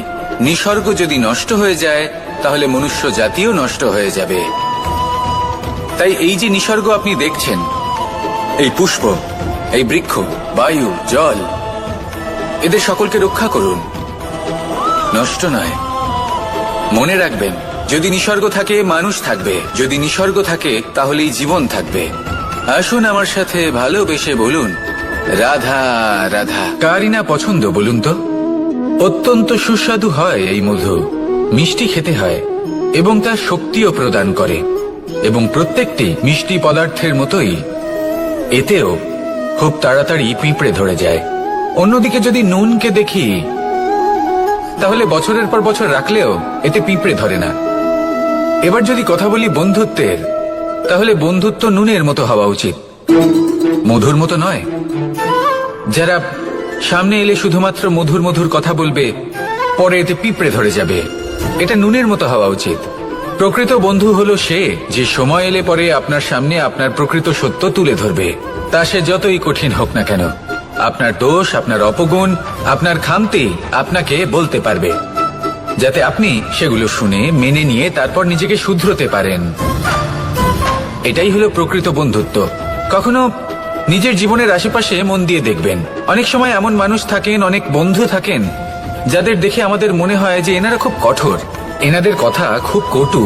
নিসর্গ যদি নষ্ট হয়ে যায়, তাহলে মনুষ্য জাতিও নষ্ট হয়ে যাবে। তাই এই যে নিসর্গ আপনি দেখছেন, এই পুষ্প, এই বৃক্ষ, বায়ু, জল, এদের সকলকে রক্ষা করুন, নষ্ট নয়। মনে রাখবেন, যদি নিসর্গ থাকে মানুষ থাকবে, যদি নিসর্গ থাকে তাহলেই জীবন থাকবে। আসুন আমার সাথে ভালোবেসে বলুন, রাধা রাধা। কারই না পছন্দ বলুন তো? অত্যন্ত সুস্বাদু হয় এই মধু, মিষ্টি খেতে হয় এবং তা শক্তিও প্রদান করে, এবং প্রত্যেকটি মিষ্টি পদার্থের মতোই এতেও খুব তাড়াতাড়ি পিঁপড়ে ধরে যায়। অন্যদিকে যদি নুনকে দেখি, তাহলে বছরের পর বছর রাখলেও এতে পিঁপড়ে ধরে না। এবার যদি কথা বলি বন্ধুত্বের, তাহলে বন্ধুত্ব নুনের মতো হওয়া উচিত, মধুর মতো নয়। যারা সামনে এলে শুধুমাত্র মধুর মধুর কথা বলবে, পরে এতে পিঁপড়ে ধরে যাবে, এটা নুনের মতো হওয়া উচিত। প্রকৃত বন্ধু হলো সে যে সময় এলে পরে আপনার সামনে আপনার প্রকৃত সত্য তুলে ধরবে, তা সে যতই কঠিন হোক না কেন। আপনার দোষ, আপনার অপগুণ, আপনার খামতি আপনাকে বলতে পারবে, যাতে আপনি সেগুলো শুনে মেনে নিয়ে তারপর নিজেকে শুধরোতে পারেন। এটাই হলো প্রকৃত বন্ধুত্ব। কখনো নিজের জীবনের আশেপাশে মন দিয়ে দেখবেন, অনেক সময় এমন মানুষ থাকেন, অনেক বন্ধু থাকেন, যাদের দেখে আমাদের মনে হয় যে এনারা খুব কঠোর, এনাদের কথা খুব কটু।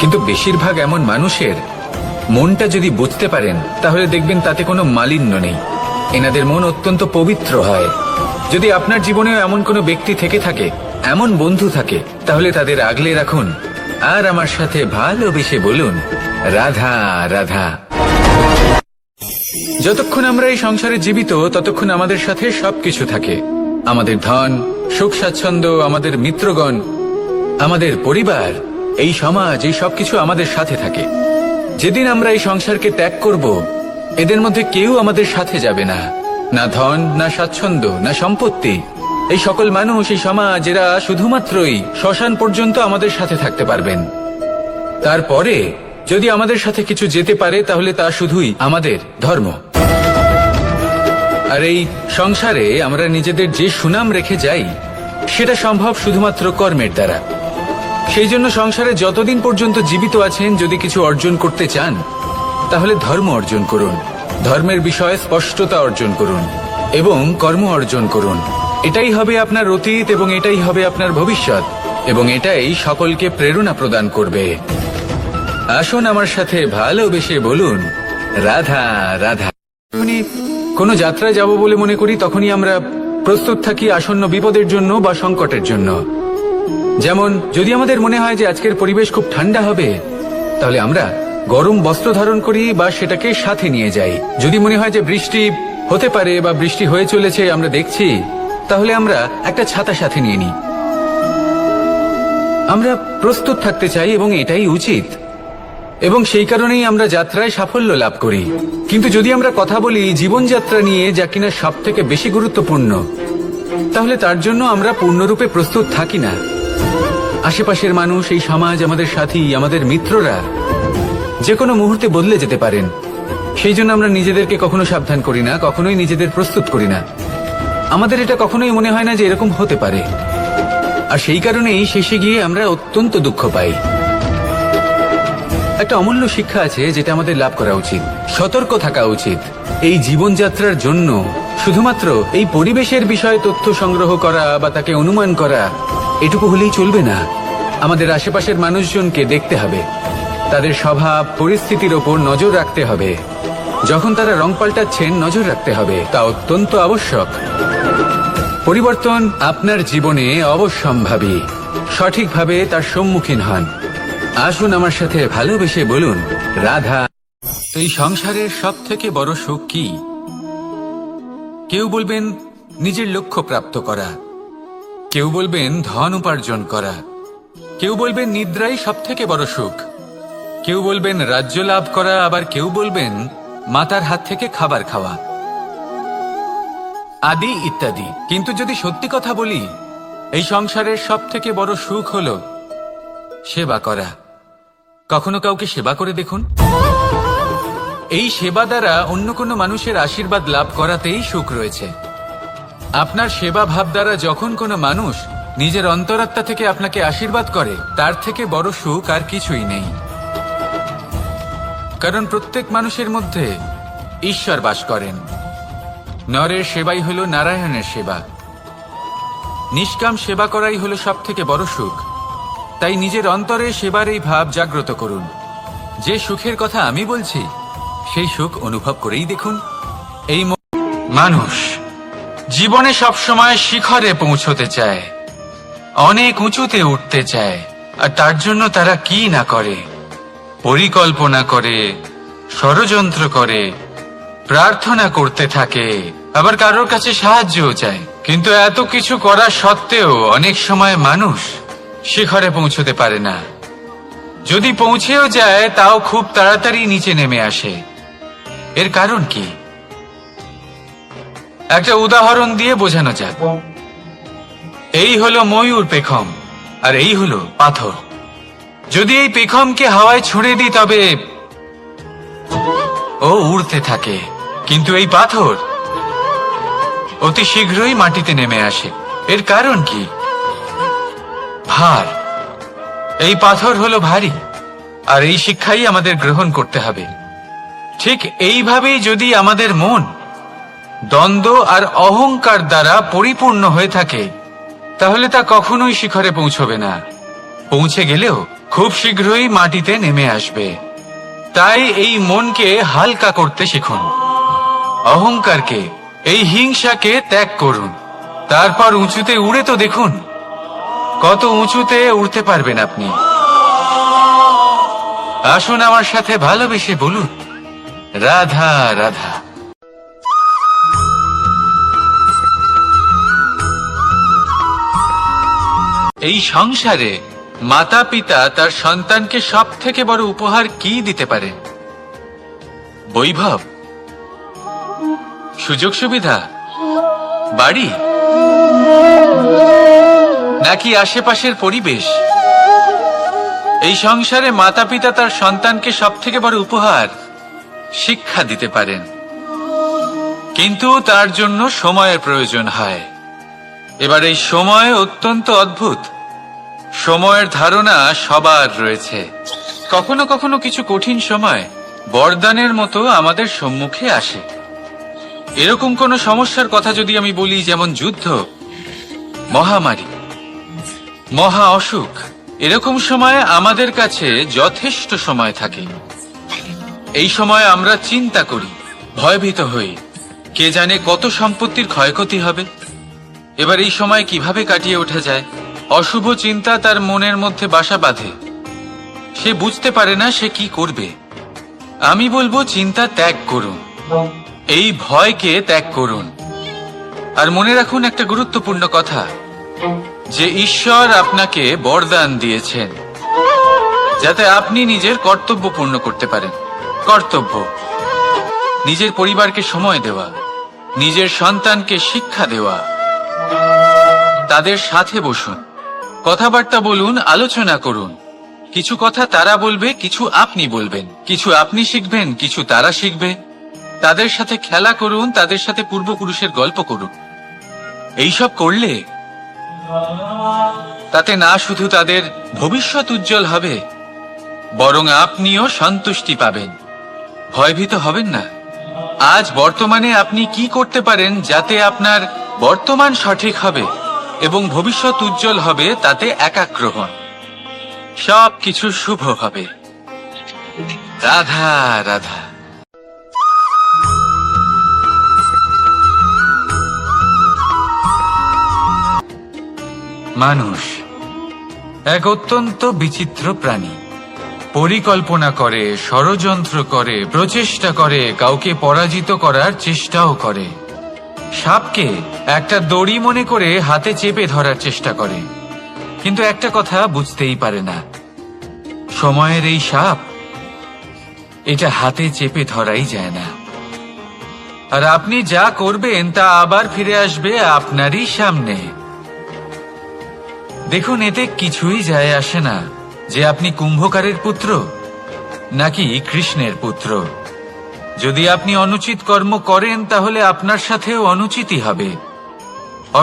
কিন্তু বেশিরভাগ এমন মানুষের মনটা যদি বুঝতে পারেন, তাহলে দেখবেন তাতে কোনো মালিন্য নেই, এনাদের মন অত্যন্ত পবিত্র হয়। যদি আপনার জীবনেও এমন কোনো ব্যক্তি থেকে থাকে, এমন বন্ধু থাকে, তাহলে তাদের আগলে রাখুন আর আমার সাথে ভালোবেসে বলুন, রাধা রাধা। যতক্ষণ আমরা এই সংসারে জীবিত, ততক্ষণ আমাদের সাথে সবকিছু থাকে, আমাদের ধন, সুখ স্বাচ্ছন্দ্য, আমাদের মিত্রগণ, আমাদের পরিবার, এই সমাজ, এই সবকিছু আমাদের সাথে থাকে। যেদিন আমরা এই সংসারকে ত্যাগ করব, এদের মধ্যে কেউ আমাদের সাথে যাবে না, না ধন, না স্বাচ্ছন্দ্য, না সম্পত্তি। এই সকল মানুষ, এই সমাজ, এরা শুধুমাত্রই শ্মশান পর্যন্ত আমাদের সাথে থাকতে পারবেন। তারপরে যদি আমাদের সাথে কিছু যেতে পারে, তাহলে তা শুধুই আমাদের ধর্ম। আর এই সংসারে আমরা নিজেদের যে সুনাম রেখে যাই, সেটা সম্ভব শুধুমাত্র কর্মের দ্বারা। সেই জন্য সংসারে যতদিন পর্যন্ত জীবিত আছেন, যদি কিছু অর্জন করতে চান, তাহলে ধর্ম অর্জন করুন, ধর্মের বিষয়ে স্পষ্টতা অর্জন করুন এবং কর্ম অর্জন করুন। এটাই হবে আপনার অতীত এবং এটাই হবে আপনার ভবিষ্যৎ, এবং এটাই সকলকে প্রেরণা প্রদান করবে। আসুন আমার সাথে ভালোবেসে বলুন, রাধা রাধা। কোনো যাত্রায় যাব বলে মনে করি, তখনই আমরা প্রস্তুত থাকি আসন্ন বিপদের জন্য বা সংকটের জন্য। যেমন যদি আমাদের মনে হয় যে আজকের পরিবেশ খুব ঠান্ডা হবে, তাহলে আমরা গরম বস্ত্র ধারণ করি বা সেটাকে সাথে নিয়ে যাই। যদি মনে হয় যে বৃষ্টি হতে পারে বা বৃষ্টি হয়ে চলেছে, আমরা দেখছি, তাহলে আমরা একটা ছাতা সাথে নিয়ে নিই। আমরা প্রস্তুত থাকতে চাই এবং এটাই উচিত, এবং সেই কারণেই আমরা যাত্রায় সাফল্য লাভ করি। কিন্তু যদি আমরা কথা বলি জীবনযাত্রা নিয়ে, যা কিনা সব থেকে বেশি গুরুত্বপূর্ণ, তাহলে তার জন্য আমরা পূর্ণরূপে প্রস্তুত থাকি না। আশেপাশের মানুষ, এই সমাজ, আমাদের সাথী, আমাদের মিত্ররা যে কোনো মুহূর্তে বদলে যেতে পারেন। সেই জন্য আমরা নিজেদেরকে কখনো সাবধান করি না, কখনোই নিজেদের প্রস্তুত করি না। আমাদের এটা কখনোই মনে হয় না যে এরকম হতে পারে, আর সেই কারণেই শেষে গিয়ে আমরা অত্যন্ত দুঃখ পাই। একটা অমূল্য শিক্ষা আছে যেটা আমাদের লাভ করা উচিত, সতর্ক থাকা উচিত। এই জীবনযাত্রার জন্য শুধুমাত্র এই পরিবেশের বিষয়ে তথ্য সংগ্রহ করা বা তাকে অনুমান করা, এটুকু হলেই চলবে না। আমাদের আশেপাশের মানুষজনকে দেখতে হবে, তাদের স্বভাব, পরিস্থিতির ওপর নজর রাখতে হবে। যখন তারা রং পাল্টাচ্ছেন, নজর রাখতে হবে, তা অত্যন্ত আবশ্যক। পরিবর্তন আপনার জীবনে অবশ্যম্ভাবী, সঠিকভাবে তার সম্মুখীন হন। আসুন আমার সাথে ভালোবেসে বলুন, রাধা। এই সংসারের সব থেকে বড় সুখ কি? কেউ বলবেন নিজের লক্ষ্য প্রাপ্ত করা, কেউ বলবেন ধন উপার্জন করা, কেউ বলবেন নিদ্রাই সব থেকে বড় সুখ, কেউ বলবেন রাজ্য লাভ করা, আবার কেউ বলবেন মাতার হাত থেকে খাবার খাওয়া, আদি ইত্যাদি। কিন্তু যদি সত্যি কথা বলি, এই সংসারের সব থেকে বড় সুখ হলো সেবা করা। কখনো কাউকে সেবা করে দেখুন, এই সেবা দ্বারা অন্য কোনো মানুষের আশীর্বাদ লাভ করাতেই সুখ রয়েছে। আপনার সেবা ভাব দ্বারা যখন কোনো মানুষ নিজের অন্তরাত্মা থেকে আপনাকে আশীর্বাদ করে, তার থেকে বড় সুখ আর কিছুই নেই। কারণ প্রত্যেক মানুষের মধ্যে ঈশ্বর বাস করেন, নরের সেবাই হলো নারায়ণের সেবা। নিষ্কাম সেবা করাই হলো সব থেকে বড় সুখ। তাই নিজের অন্তরে সেবার এই ভাব জাগ্রত করুন। যে সুখের কথা আমি বলছি সেই সুখ অনুভব করেই দেখুন। এই মানুষ জীবনে সবসময় শিখরে পৌঁছতে চায়, অনেক উঁচুতে উঠতে চায়, আর তার জন্য তারা কি না করে, পরিকল্পনা করে, ষড়যন্ত্র করে, প্রার্থনা করতে থাকে, আবার কারোর কাছে সাহায্যও চায়। কিন্তু এত কিছু করা সত্ত্বেও অনেক সময় মানুষ শিখরে পৌঁছতে পারে না। যদি পৌঁছেও যায় তাও খুব তাড়াতাড়ি নিচে নেমে আসে। এর কারণ কি? একটা উদাহরণ দিয়ে বোঝানো যাক। এই হলো ময়ূর পেখম, আর এই হলো পাথর। যদি এই পেখমকে হাওয়ায় ছুঁড়ে দিই তবে ও উড়তে থাকে, কিন্তু এই পাথর অতি শীঘ্রই মাটিতে নেমে আসে। এর কারণ কি? ভার। এই পাথর হলো ভারী, আর এই শিক্ষাই আমাদের গ্রহণ করতে হবে। ঠিক এইভাবেই যদি আমাদের মন দ্বন্দ্ব আর অহংকার দ্বারা পরিপূর্ণ হয়ে থাকে তাহলে তা কখনোই শিখরে পৌঁছবে না। পৌঁছে গেলেও খুব শীঘ্রই মাটিতে নেমে আসবে। তাই এই মনকে হালকা করতে শিখুন, অহংকারকে, এই হিংসাকে ত্যাগ করুন। তারপর উঁচুতে উড়ে তো দেখুন কত উঁচুতে উড়তে পারবেন আপনি। আসুন আমার সাথে ভালোবেসে বলুন, রাধা রাধা। এই সংসারে মাতা পিতা তার সন্তানকে সব থেকে বড় উপহার কি দিতে পারে? বৈভব, সুযোগ সুবিধা, বাড়ি, নাকি আশেপাশের পরিবেশ? এই সংসারে মাতা পিতা তার সন্তানকে সব থেকে বড় উপহার শিক্ষা দিতে পারেন, কিন্তু তার জন্য সময়ের প্রয়োজন হয়। এবার এই সময় অত্যন্ত অদ্ভুত। সময়ের ধারণা সবার রয়েছে। কখনো কখনো কিছু কঠিন সময় বরদানের মতো আমাদের সম্মুখে আসে। এরকম কোন সমস্যার কথা যদি আমি বলি, যেমন যুদ্ধ, মহামারী, মহা অসুখ, এরকম সময় আমাদের কাছে যথেষ্ট সময় থাকে। এই সময় আমরা চিন্তা করি, ভয়ভীত হই, কে জানে কত সম্পত্তির ক্ষয়ক্ষতি হবে। এবার এই সময় কিভাবে কাটিয়ে ওঠা যায়? অশুভ চিন্তা তার মনের মধ্যে বাসা বাঁধে। সে বুঝতে পারে না সে কি করবে। আমি বলবো, চিন্তা ত্যাগ করুন, এই ভয়কে ত্যাগ করুন। আর মনে রাখুন একটা গুরুত্বপূর্ণ কথা, যে ঈশ্বর আপনাকে বরদান দিয়েছেন যাতে আপনি নিজের কর্তব্য পূর্ণ করতে পারেন। কর্তব্য, নিজের পরিবারকে সময় দেওয়া, নিজের সন্তানকে শিক্ষা দেওয়া। তাদের সাথে বসুন, কথাবার্তা বলুন, আলোচনা করুন। কিছু কথা তারা বলবে, কিছু আপনি বলবেন, কিছু আপনি শিখবেন, কিছু তারা শিখবে। তাদের সাথে খেলা করুন, তাদের সাথে পূর্বপুরুষের গল্প করুন। এইসব করলে তাতে না শুধু তাদের ভবিষ্যৎ উজ্জ্বল হবে, বরং আপনিও সন্তুষ্টি পাবেন। ভয়ভীত হবেন না। আজ বর্তমানে আপনি কি করতে পারেন যাতে আপনার বর্তমান সঠিক হবে এবং ভবিষ্যৎ উজ্জ্বল হবে, তাতে একাগ্র হন। সব কিছু শুভ হবে। রাধা রাধা। মানুষ এক অত্যন্ত বিচিত্র প্রাণী। পরিকল্পনা করে, ষড়যন্ত্র করে, প্রচেষ্টা করে, কাউকে পরাজিত করার চেষ্টাও করে। সাপকে একটা দড়ি মনে করে হাতে চেপে ধরার চেষ্টা করে, কিন্তু একটা কথা বুঝতেই পারে না, সময়ের এই সাপ, এটা হাতে চেপে ধরাই যায় না। আর আপনি যা করবেন তা আবার ফিরে আসবে আপনারই সামনে। দেখুন, এতে কিছুই যায় আসে না যে আপনি কুম্ভকারের পুত্র নাকি কৃষ্ণের পুত্র। যদি আপনি অনুচিত কর্ম করেন তাহলে আপনার সাথেও অনুচিতই হবে।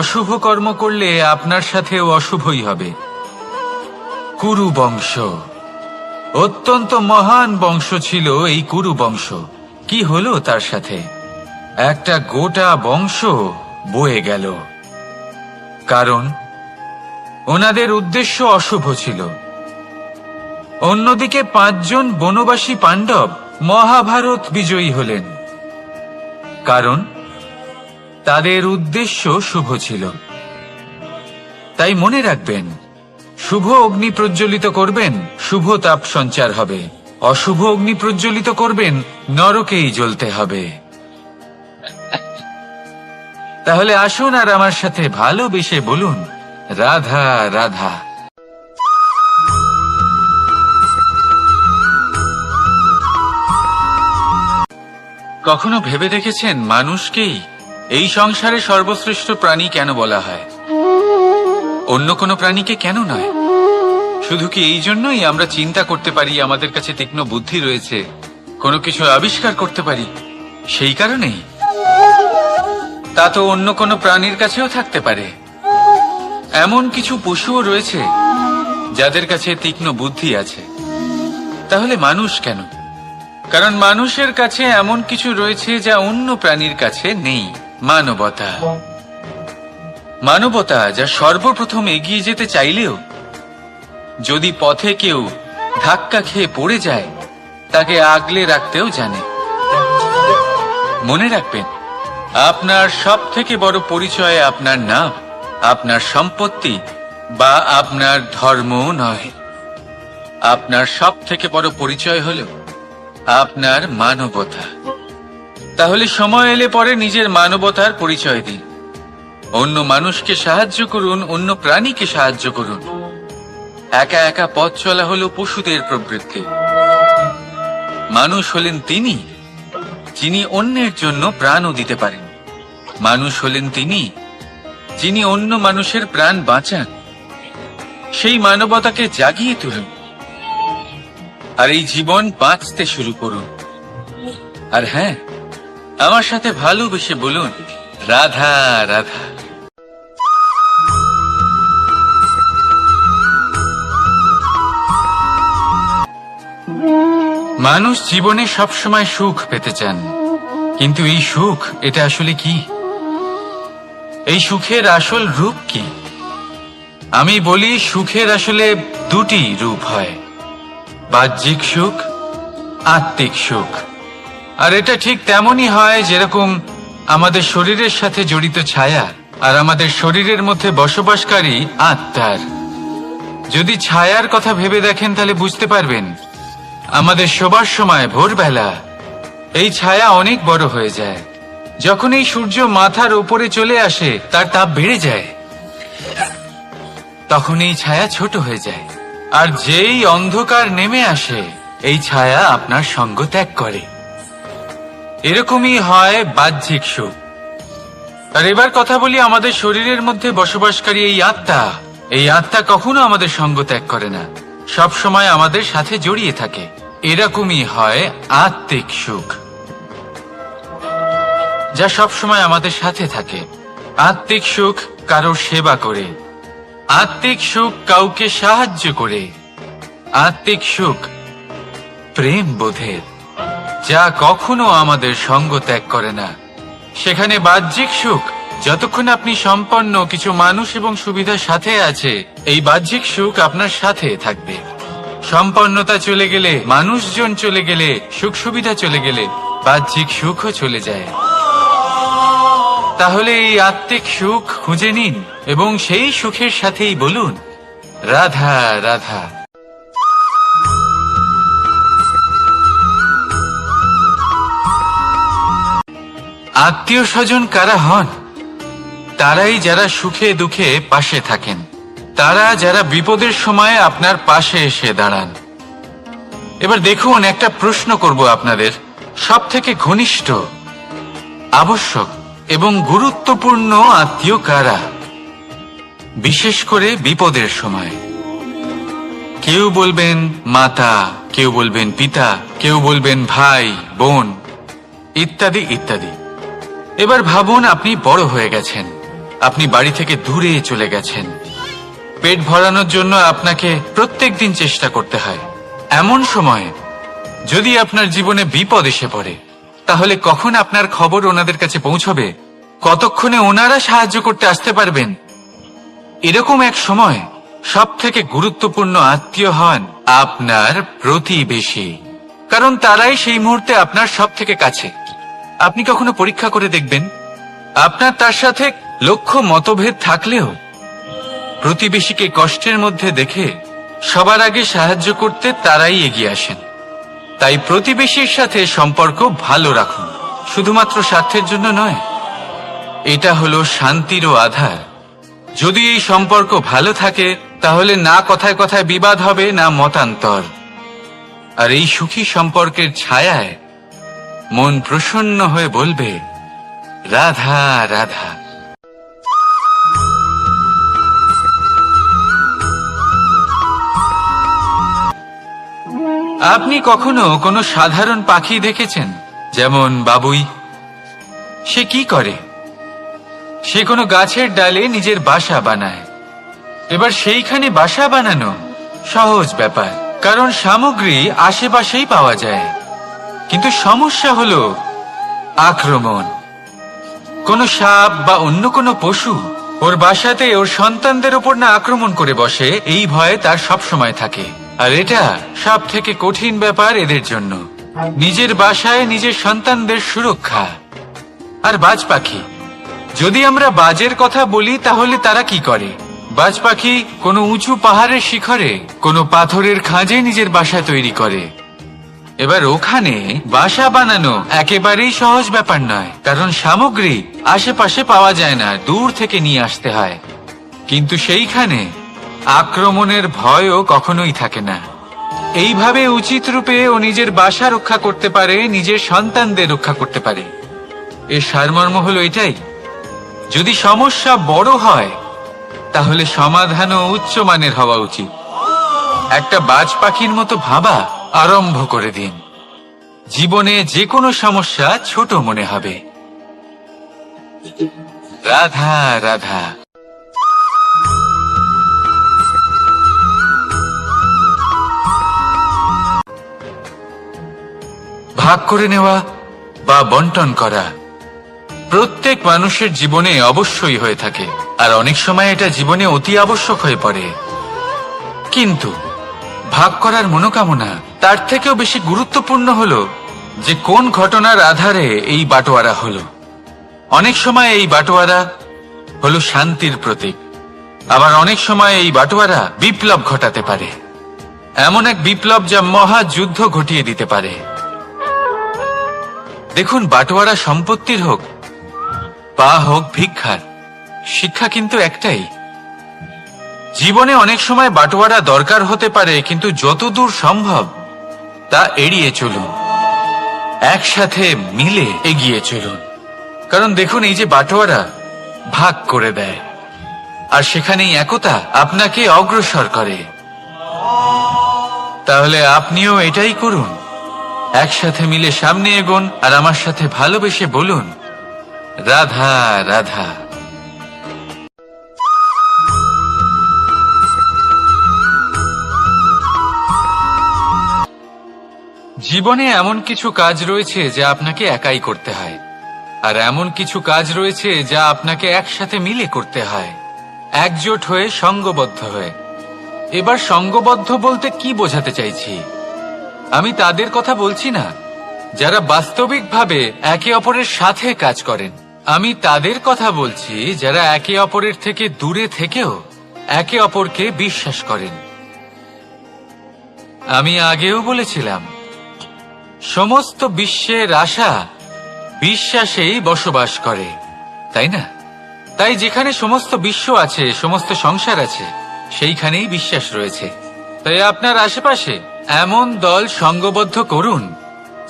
অশুভ কর্ম করলে আপনার সাথেও অশুভই হবে। কুরু বংশ অত্যন্ত মহান বংশ ছিল। এই কুরু বংশ কি হলো তার সাথে? একটা গোটা বংশ বয়ে গেল, কারণ ওনাদের উদ্দেশ্য অশুভ ছিল। অন্যদিকে 5 জন বনবাসী পাণ্ডব মহাভারত বিজয়ী হলেন, কারণ তাদের উদ্দেশ্য শুভ ছিল। তাই মনে রাখবেন, শুভ অগ্নি প্রজ্বলিত করবেন, শুভ তাপ সঞ্চার হবে। অশুভ অগ্নি প্রজ্বলিত করবেন, নরকেই জ্বলতে হবে। তাহলে আসুন আর আমার সাথে ভালোবেসে বলুন, রাধা রাধা। কখনো ভেবে দেখেছেন মানুষকেই এই সংসারে সর্বশ্রেষ্ঠ প্রাণী কেন বলা হয়? অন্য কোনো প্রাণীকে কেন নয়? শুধু কি এই জন্যই আমরা চিন্তা করতে পারি, আমাদের কাছে তীক্ষ্ণ বুদ্ধি রয়েছে, কোনো কিছু আবিষ্কার করতে পারি, সেই কারণেই? তা তো অন্য কোনো প্রাণীর কাছেও থাকতে পারে। এমন কিছু পশুও রয়েছে যাদের কাছে তীক্ষ্ণ বুদ্ধি আছে। তাহলে মানুষ কেন? কারণ মানুষের কাছে এমন কিছু রয়েছে যা অন্য প্রাণীর কাছে নেই। মানবতা। মানবতা, যা সর্বপ্রথম এগিয়ে যেতে চাইলেও যদি পথে কেউ ধাক্কা খেয়ে পড়ে যায়, তাকে আগলে রাখতেও জানে। মনে রাখবেন, আপনার সব থেকে বড় পরিচয় আপনার নাম, আপনার সম্পত্তি বা আপনার ধর্ম নয়। আপনার সব থেকে বড় পরিচয় হল আপনার মানবতা। তাহলে সময় এলে পরে নিজের মানবতার পরিচয় দিন। অন্য মানুষকে সাহায্য করুন, অন্য প্রাণীকে সাহায্য করুন। একা একা পথ চলা হলো পশুদের প্রবৃত্তি। মানুষ হলেন তিনি যিনি অন্যের জন্য প্রাণও দিতে পারেন। মানুষ হলেন তিনি যিনি অন্য মানুষের প্রাণ বাঁচান। সেই মানবতাকে জাগিয়ে তুলুন আর এই জীবন বাঁচতে শুরু করুন। আর হ্যাঁ, আমার সাথে ভালোবেসে বলুন, রাধা রাধা। মানুষ জীবনে সবসময় সুখ পেতে চান, কিন্তু এই সুখ, এটা আসলে কি? এই সুখের আসল রূপ কি? আমি বলি, সুখের আসলে 2টি রূপ হয়, বাহ্যিক সুখ, আত্মিক সুখ। আর এটা ঠিক তেমনই হয় যেরকম আমাদের শরীরের সাথে জড়িত ছায়া আর আমাদের শরীরের মধ্যে বসবাসকারী আত্মার। যদি ছায়ার কথা ভেবে দেখেন তাহলে বুঝতে পারবেন, আমাদের শোবার সময় ভোরবেলা এই ছায়া অনেক বড় হয়ে যায়। যখন এই সূর্য মাথার উপরে চলে আসে, তার তাপ বেড়ে যায়, তখন এই ছায়া ছোট হয়ে যায়। আর যেই অন্ধকার নেমে আসে, এই ছায়া আপনার সঙ্গ ত্যাগ করে। এরকমই হয় বাহ্যিক সুখ। আর এবার কথা বলি আমাদের শরীরের মধ্যে বসবাসকারী এই আত্মা। এই আত্মা কখনো আমাদের সঙ্গ ত্যাগ করে না, সব সময় আমাদের সাথে জড়িয়ে থাকে। এরকমই হয় আত্মিক সুখ, যা সব সময় আমাদের সাথে থাকে। আত্মিক সুখ কারোর সেবা করে, আত্মিক সুখ কাউকে সাহায্য করে, আত্মিক সুখ প্রেম বোধের, যা কখনো আমাদের সঙ্গ ত্যাগ করে না। সেখানে বাহ্যিক সুখ, যতক্ষণ আপনি সম্পন্ন কিছু মানুষ এবং সুবিধার সাথে আছে, এই বাহ্যিক সুখ আপনার সাথে থাকবে। সম্পন্নতা চলে গেলে, মানুষজন চলে গেলে, সুখ সুবিধা চলে গেলে, বাহ্যিক সুখও চলে যায়। তাহলে এই আত্মিক সুখ খুঁজে নিন এবং সেই সুখের সাথেই বলুন, রাধা রাধা। আত্মীয় স্বজন কারা হন? তারাই যারা সুখে দুঃখে পাশে থাকেন, তারা যারা বিপদের সময় আপনার পাশে এসে দাঁড়ান। এবার দেখুন, একটা প্রশ্ন করব আপনাদের, সব থেকে ঘনিষ্ঠ, আবশ্যক এবং গুরুত্বপূর্ণ আত্মীয় কারা, বিশেষ করে বিপদের সময়? কেউ বলবেন মাতা, কেউ বলবেন পিতা, কেউ বলবেন ভাই বোন, ইত্যাদি ইত্যাদি। এবার ভাবুন, আপনি বড় হয়ে গেছেন, আপনি বাড়ি থেকে দূরে চলে গেছেন। পেট ভরানোর জন্য আপনাকে প্রত্যেকদিন চেষ্টা করতে হয়। এমন সময় যদি আপনার জীবনে বিপদ এসে পড়ে, তাহলে কখন আপনার খবর ওনাদের কাছে পৌঁছবে, কতক্ষণে ওনারা সাহায্য করতে আসতে পারবেন? এরকম এক সময় সব থেকে গুরুত্বপূর্ণ আত্মীয় হন আপনার প্রতিবেশী, কারণ তারাই সেই মুহূর্তে আপনার সব থেকে কাছে। আপনি কখনো পরীক্ষা করে দেখবেন, আপনার তার সাথে লক্ষ্য মতভেদ থাকলেও প্রতিবেশীকে কষ্টের মধ্যে দেখে সবার আগে সাহায্য করতে তারাই এগিয়ে আসেন। তাই প্রতিবেশীর সাথে সম্পর্ক ভালো রাখুন, শুধুমাত্র স্বার্থের জন্য নয়। এটা হলো শান্তিরও আধার। যদি এই সম্পর্ক ভালো থাকে তাহলে না কথায় কথায় বিবাদ হবে, না মতান্তর। আর এই সুখী সম্পর্কের ছায়ায় মন প্রসন্ন হয়ে বলবে, রাধা রাধা। আপনি কখনো কোনো সাধারণ পাখি দেখেছেন, যেমন বাবুই? সে কি করে? সে কোনো গাছের ডালে নিজের বাসা বানায়। এবার সেইখানে বাসা বানানো সহজ ব্যাপার, কারণ সামগ্রী আশেপাশেই পাওয়া যায়। কিন্তু সমস্যা হলো আক্রমণ। কোনো সাপ বা অন্য কোনো পশু ওর বাসাতে ওর সন্তানদের উপর না আক্রমণ করে বসে, এই ভয়ে তার সব সময় থাকে। আর এটা সব থেকে কঠিন ব্যাপার এদের জন্য, নিজের বাসায় নিজের সন্তানদের সুরক্ষা। আর বাজ পাখি, যদি আমরা বাজের কথা বলি তাহলে তারা কি করে? বাজ পাখি কোনো উঁচু পাহাড়ের শিখরে, কোনো পাথরের খাঁজে নিজের বাসা তৈরি করে। এবার ওখানে বাসা বানানো একেবারেই সহজ ব্যাপার নয়, কারণ সামগ্রী আশেপাশে পাওয়া যায় না, দূর থেকে নিয়ে আসতে হয়। কিন্তু সেইখানে আক্রমণের ভয়ও কখনোই থাকে না। এইভাবে উচিত রূপে ও নিজের বাসা রক্ষা করতে পারে, নিজের সন্তানদের রক্ষা করতে পারে। এর সারমর্ম হলো এটাই, যদি সমস্যা বড় হয় তাহলে সমাধানও উচ্চমানের হওয়া উচিত। একটা বাজ পাখির মতো ভাবা আরম্ভ করে দিন। জীবনে যে কোনো সমস্যা ছোট মনে হবে। রাধা রাধা। ভাগ করে নেওয়া বা বন্টন করা প্রত্যেক মানুষের জীবনে অবশ্যই হয়ে থাকে, আর অনেক সময় এটা জীবনে অতি আবশ্যক হয়ে পড়ে। কিন্তু ভাগ করার মনোকামনা তার থেকেও বেশি গুরুত্বপূর্ণ হলো যে কোন ঘটনার আধারে এই বাটোয়ারা হলো। অনেক সময় এই বাটোয়ারা হলো শান্তির প্রতীক, আবার অনেক সময় এই বাটোয়ারা বিপ্লব ঘটাতে পারে, এমন এক বিপ্লব যা মহাযুদ্ধ ঘটিয়ে দিতে পারে। দেখুন, বাটোয়ারা সম্পত্তির হোক বা হোক ভিক্ষার, শিক্ষা কিন্তু একটাই। জীবনে অনেক সময় বাটোয়ারা দরকার হতে পারে, কিন্তু যতদূর সম্ভব তা এড়িয়ে চলুন, একসাথে মিলে এগিয়ে চলুন। কারণ দেখুন, এই যে বাটোয়ারা ভাগ করে দেয়, আর সেখানেই একতা আপনাকে অগ্রসর করে। তাহলে আপনিও এটাই করুন, একসাথে মিলে সামনে এগোন, আর আমার সাথে ভালোবেসে বলুন, রাধা রাধা। জীবনে এমন কিছু কাজ রয়েছে যা আপনাকে একাই করতে হয়, আর এমন কিছু কাজ রয়েছে যা আপনাকে একসাথে মিলে করতে হয়, একজোট হয়ে, সঙ্গবদ্ধ হয়ে। এবার সঙ্গবদ্ধ বলতে কি বোঝাতে চাইছি? আমি তাদের কথা বলছি না যারা বাস্তবিকভাবে একে অপরের সাথে কাজ করেন। আমি তাদের কথা বলছি যারা একে অপরের থেকে দূরে থেকেও একে অপরকে বিশ্বাস করেন। আমি আগেও বলেছিলাম, সমস্ত বিশ্বের আশা বিশ্বাসেই বসবাস করে, তাই না? তাই যেখানে সমস্ত বিশ্ব আছে, সমস্ত সংসার আছে, সেইখানেই বিশ্বাস রয়েছে। তাই আপনার আশেপাশে এমন দল সঙ্গবদ্ধ করুন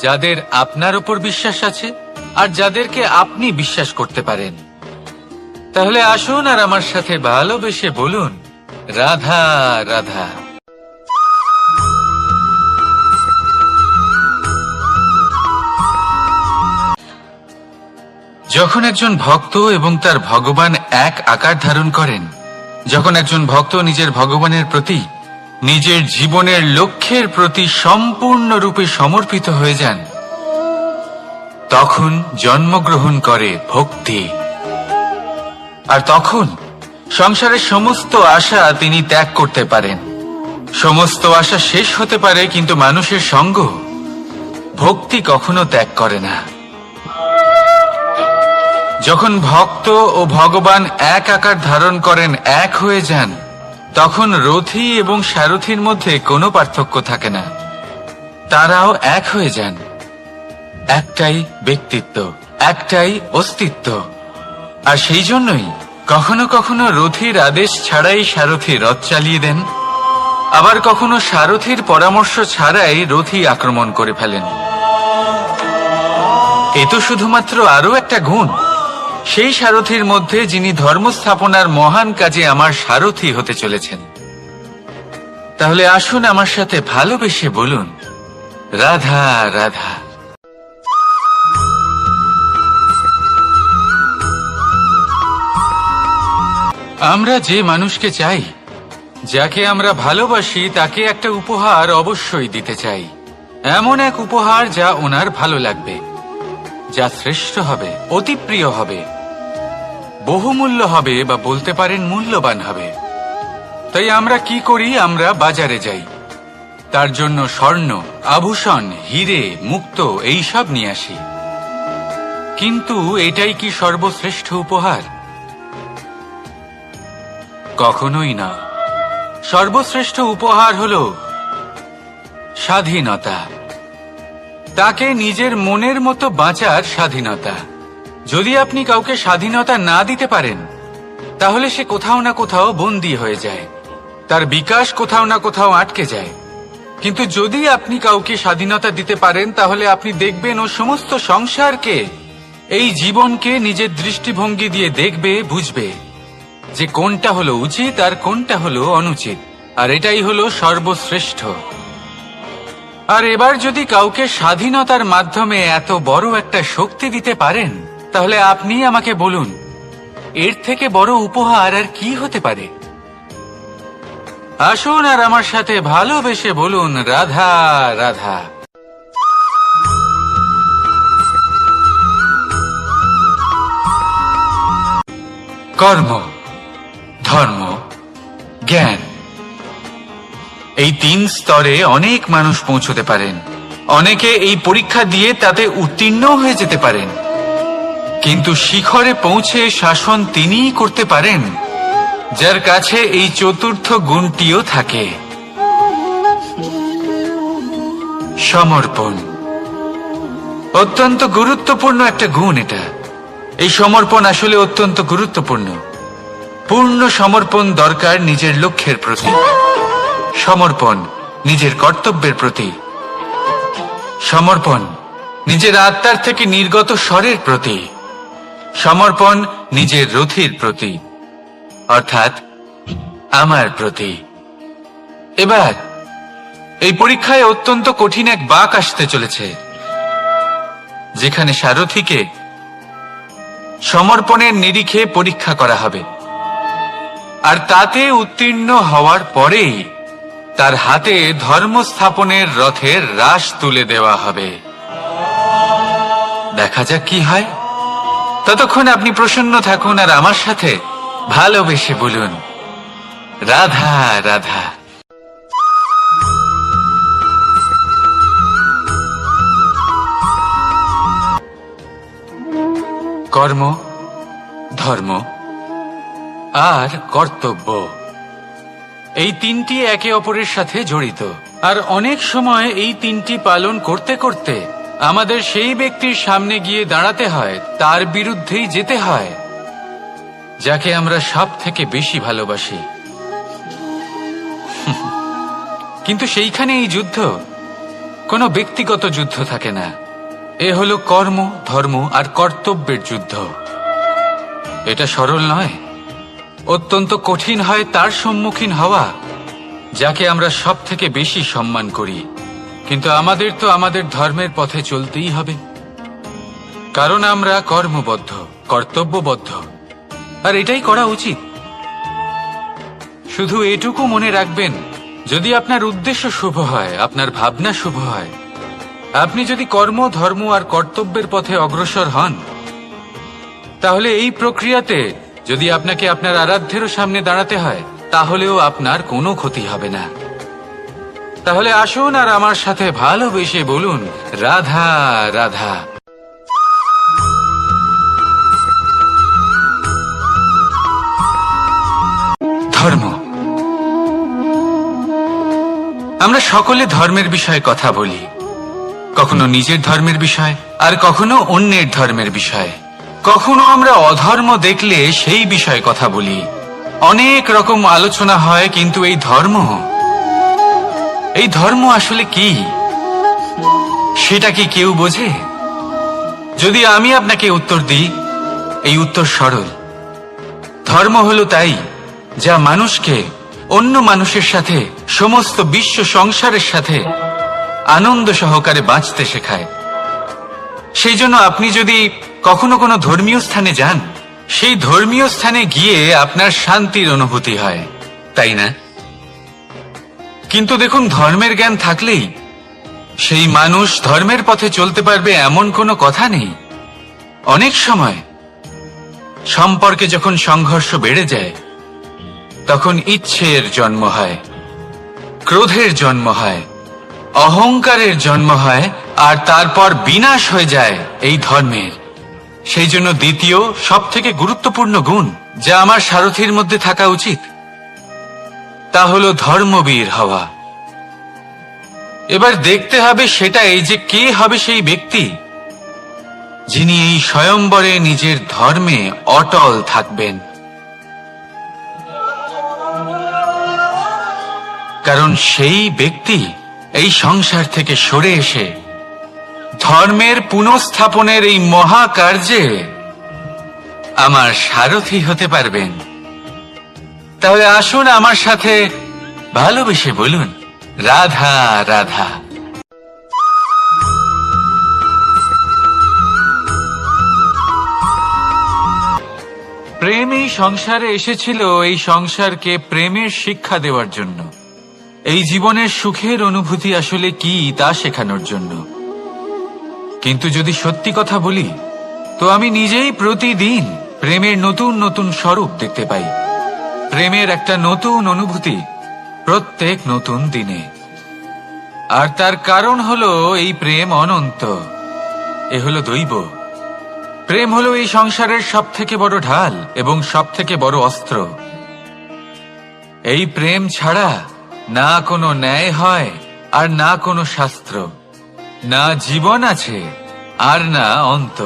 যাদের আপনার উপর বিশ্বাস আছে আর যাদেরকে আপনি বিশ্বাস করতে পারেন। তাহলে আসুন আর আমার সাথে ভালোবেসে বলুন, রাধা রাধা। যখন একজন ভক্ত এবং তার ভগবান এক আকার ধারণ করেন, যখন একজন ভক্ত নিজের ভগবানের প্রতি, নিজের জীবনের লক্ষ্যের প্রতি সম্পূর্ণরূপে সমর্পিত হয়ে যান, তখন জন্মগ্রহণ করে ভক্তি। আর তখন সংসারের সমস্ত আশা তিনি ত্যাগ করতে পারেন। সমস্ত আশা শেষ হতে পারে, কিন্তু মানুষের সঙ্গ ভক্তি কখনো ত্যাগ করে না। যখন ভক্ত ও ভগবান এক আকার ধারণ করেন, এক হয়ে যান, তখন রথী এবং সারথীর মধ্যে কোনো পার্থক্য থাকে না। তারাও এক হয়ে যান। একটাই ব্যক্তিত্ব, একটাই অস্তিত্ব। আর সেই জন্যই কখনো কখনো রথীর আদেশ ছাড়াই সারথী রথ চালিয়ে দেন, আবার কখনো সারথীর পরামর্শ ছাড়াই রথী আক্রমণ করে ফেলেন। এ তো শুধুমাত্র আরো একটা গুণ সেই সারথীর মধ্যে, যিনি ধর্ম স্থাপনার মহান কাজে আমার সারথী হতে চলেছেন। তাহলে আসুন আমার সাথে ভালোবেসে বলুন, রাধা রাধা। আমরা যে মানুষকে চাই, যাকে আমরা ভালোবাসি, তাকে একটা উপহার অবশ্যই দিতে চাই। এমন এক উপহার যা ওনার ভালো লাগবে, যা শ্রেষ্ঠ হবে, অতি প্রিয় হবে, বহুমূল্য হবে, বা বলতে পারেন মূল্যবান হবে। তাই আমরা কি করি? আমরা বাজারে যাই, তার জন্য স্বর্ণ, আভূষণ, হিরে, মুক্ত এইসব নিয়ে আসি। কিন্তু এটাই কি সর্বশ্রেষ্ঠ উপহার? কখনোই না। সর্বশ্রেষ্ঠ উপহার হলো স্বাধীনতা, তাকে নিজের মনের মতো বাঁচার স্বাধীনতা। যদি আপনি কাউকে স্বাধীনতা না দিতে পারেন, তাহলে সে কোথাও না কোথাও বন্দী হয়ে যায়, তার বিকাশ কোথাও না কোথাও আটকে যায়। কিন্তু যদি আপনি কাউকে স্বাধীনতা দিতে পারেন, তাহলে আপনি দেখবেন ও সমস্ত সংসারকে, এই জীবনকে নিজের দৃষ্টিভঙ্গি দিয়ে দেখবে, বুঝবে যে কোনটা হলো উচিত আর কোনটা হলো অনুচিত। আর এটাই হলো সর্বশ্রেষ্ঠ। আর এবার যদি কাউকে স্বাধীনতার মাধ্যমে এত বড় একটা শক্তি দিতে পারেন, তাহলে আপনি আমাকে বলুন, এর থেকে বড় উপহার আর কি হতে পারে? আসুন আর আমার সাথে ভালোবেসে বলুন, রাধা রাধা। কর্ম, ধর্ম, জ্ঞান, এই তিন স্তরে অনেক মানুষ পৌঁছতে পারেন। অনেকে এই পরীক্ষা দিয়ে তাতে উত্তীর্ণ হয়ে যেতে পারেন, কিন্তু শিখরে পৌঁছে শাসন তিনিই করতে পারেন, যার কাছে এই চতুর্থ গুণটিও থাকে, সমর্পণ। অত্যন্ত গুরুত্বপূর্ণ একটা গুণ এটা। এই সমর্পণ আসলে অত্যন্ত গুরুত্বপূর্ণ। পূর্ণ সমর্পণ দরকার নিজের লক্ষ্যের প্রতি, সমর্পণ নিজের কর্তব্যের প্রতি, সমর্পণ নিজের আত্মার থেকে নির্গত স্বরের প্রতি, সমর্পণ নিজের রথীর প্রতি, অর্থাৎ আমার প্রতি। এবার এই পরীক্ষায় অত্যন্ত কঠিন এক বাঁক আসতে চলেছে, যেখানে সারথীকে সমর্পণের নিরিখে পরীক্ষা করা হবে। আর তাতে উত্তীর্ণ হওয়ার পরেই তার হাতে ধর্ম স্থাপনের রথের রাশ তুলে দেওয়া হবে। দেখা যাক কি হয়। ততক্ষণ আপনি প্রসন্ন থাকুন আর আমার সাথে ভালোবেসে বলুন, রাধা রাধা। কর্ম, ধর্ম আর কর্তব্য, এই তিনটি একে অপরের সাথে জড়িত। আর অনেক সময় এই তিনটি পালন করতে করতে আমাদের সেই ব্যক্তির সামনে গিয়ে দাঁড়াতে হয়, তার বিরুদ্ধেই যেতে হয়, যাকে আমরা সব থেকে বেশি ভালোবাসি। কিন্তু সেইখানে এই যুদ্ধ কোনো ব্যক্তিগত যুদ্ধ থাকে না। এ হলো কর্ম, ধর্ম আর কর্তব্যের যুদ্ধ। এটা সরল নয়, অত্যন্ত কঠিন হয় তার সম্মুখীন হওয়া, যাকে আমরা সব থেকে বেশি সম্মান করি। কিন্তু আমাদের তো আমাদের ধর্মের পথে চলতেই হবে, কারণ আমরা কর্মবদ্ধ, কর্তব্যবদ্ধ, আর এটাই করা উচিত। শুধু এটুকু মনে রাখবেন, যদি আপনার উদ্দেশ্য শুভ হয়, আপনার ভাবনা শুভ হয়, আপনি যদি কর্ম, ধর্ম আর কর্তব্যের পথে অগ্রসর হন, তাহলে এই প্রক্রিয়াতে যদি আপনাকে আপনার আরাধ্যেরও সামনে দাঁড়াতে হয়, তাহলেও আপনার কোনো ক্ষতি হবে না। তাহলে আসুন আর আমার সাথে ভালোবেসে বলুন, রাধা রাধা। ধর্ম। আমরা সকলে ধর্মের বিষয়ে কথা বলি, কখনো নিজের ধর্মের বিষয়, আর কখনো অন্যের ধর্মের বিষয়। কখনো আমরা অধর্ম দেখলে সেই বিষয়ে কথা বলি। অনেক রকম আলোচনা হয়, কিন্তু এই ধর্ম আসলে কি, সেটা কি কেউ বোঝে? যদি আমি আপনাকে উত্তর দিই, এই উত্তর সরল। ধর্ম হলো তাই যা মানুষকে অন্য মানুষের সাথে, সমস্ত বিশ্ব সংসারের সাথে আনন্দ সহকারে বাঁচতে শেখায়। সেই জন্য আপনি যদি কখনো কোনো ধর্মীয় স্থানে যান, সেই ধর্মীয় স্থানে গিয়ে আপনার শান্তির অনুভূতি হয়, তাই না? কিন্তু দেখুন, ধর্মের জ্ঞান থাকলেই সেই মানুষ ধর্মের পথে চলতে পারবে এমন কোনো কথা নেই। অনেক সময় সম্পর্কে যখন সংঘর্ষ বেড়ে যায়, তখন ইচ্ছের জন্ম হয়, ক্রোধের জন্ম হয়, অহংকারের জন্ম হয়, আর তারপর বিনাশ হয়ে যায় এই ধর্মের। সেই জন্য দ্বিতীয় সবথেকে গুরুত্বপূর্ণ গুণ যা আমার সারথীর মধ্যে থাকা উচিত, তা হলো ধর্মবীর হওয়া। এবার দেখতে হবে সেটা এই যে কে হবে সেই ব্যক্তি যিনি এই স্বয়ম্বরে নিজের ধর্মে অটল থাকবেন। কারণ সেই ব্যক্তি এই সংসার থেকে সরে এসে ধর্মের পুনঃস্থাপনের এই মহাকার্যে আমার সারথী হতে পারবেন। তাহলে আসুন আমার সাথে ভালোবেসে বলুন, রাধা রাধা। প্রেম এই সংসারে এসেছিল এই সংসারকে প্রেমের শিক্ষা দেওয়ার জন্য, এই জীবনের সুখের অনুভূতি আসলে কি তা শেখানোর জন্য। কিন্তু যদি সত্যি কথা বলি, তো আমি নিজেই প্রতিদিন প্রেমের নতুন নতুন স্বরূপ দেখতে পাই। প্রেমের একটা নতুন অনুভূতি প্রত্যেক নতুন দিনে। আর তার কারণ হলো এই প্রেম অনন্ত, এ হলো দৈব। প্রেম হলো এই সংসারের সব থেকে বড় ঢাল এবং সব থেকে বড় অস্ত্র। এই প্রেম ছাড়া না কোনো ন্যায় হয়, আর না কোনো শাস্ত্র, না জীবন আছে, আর না অন্ত।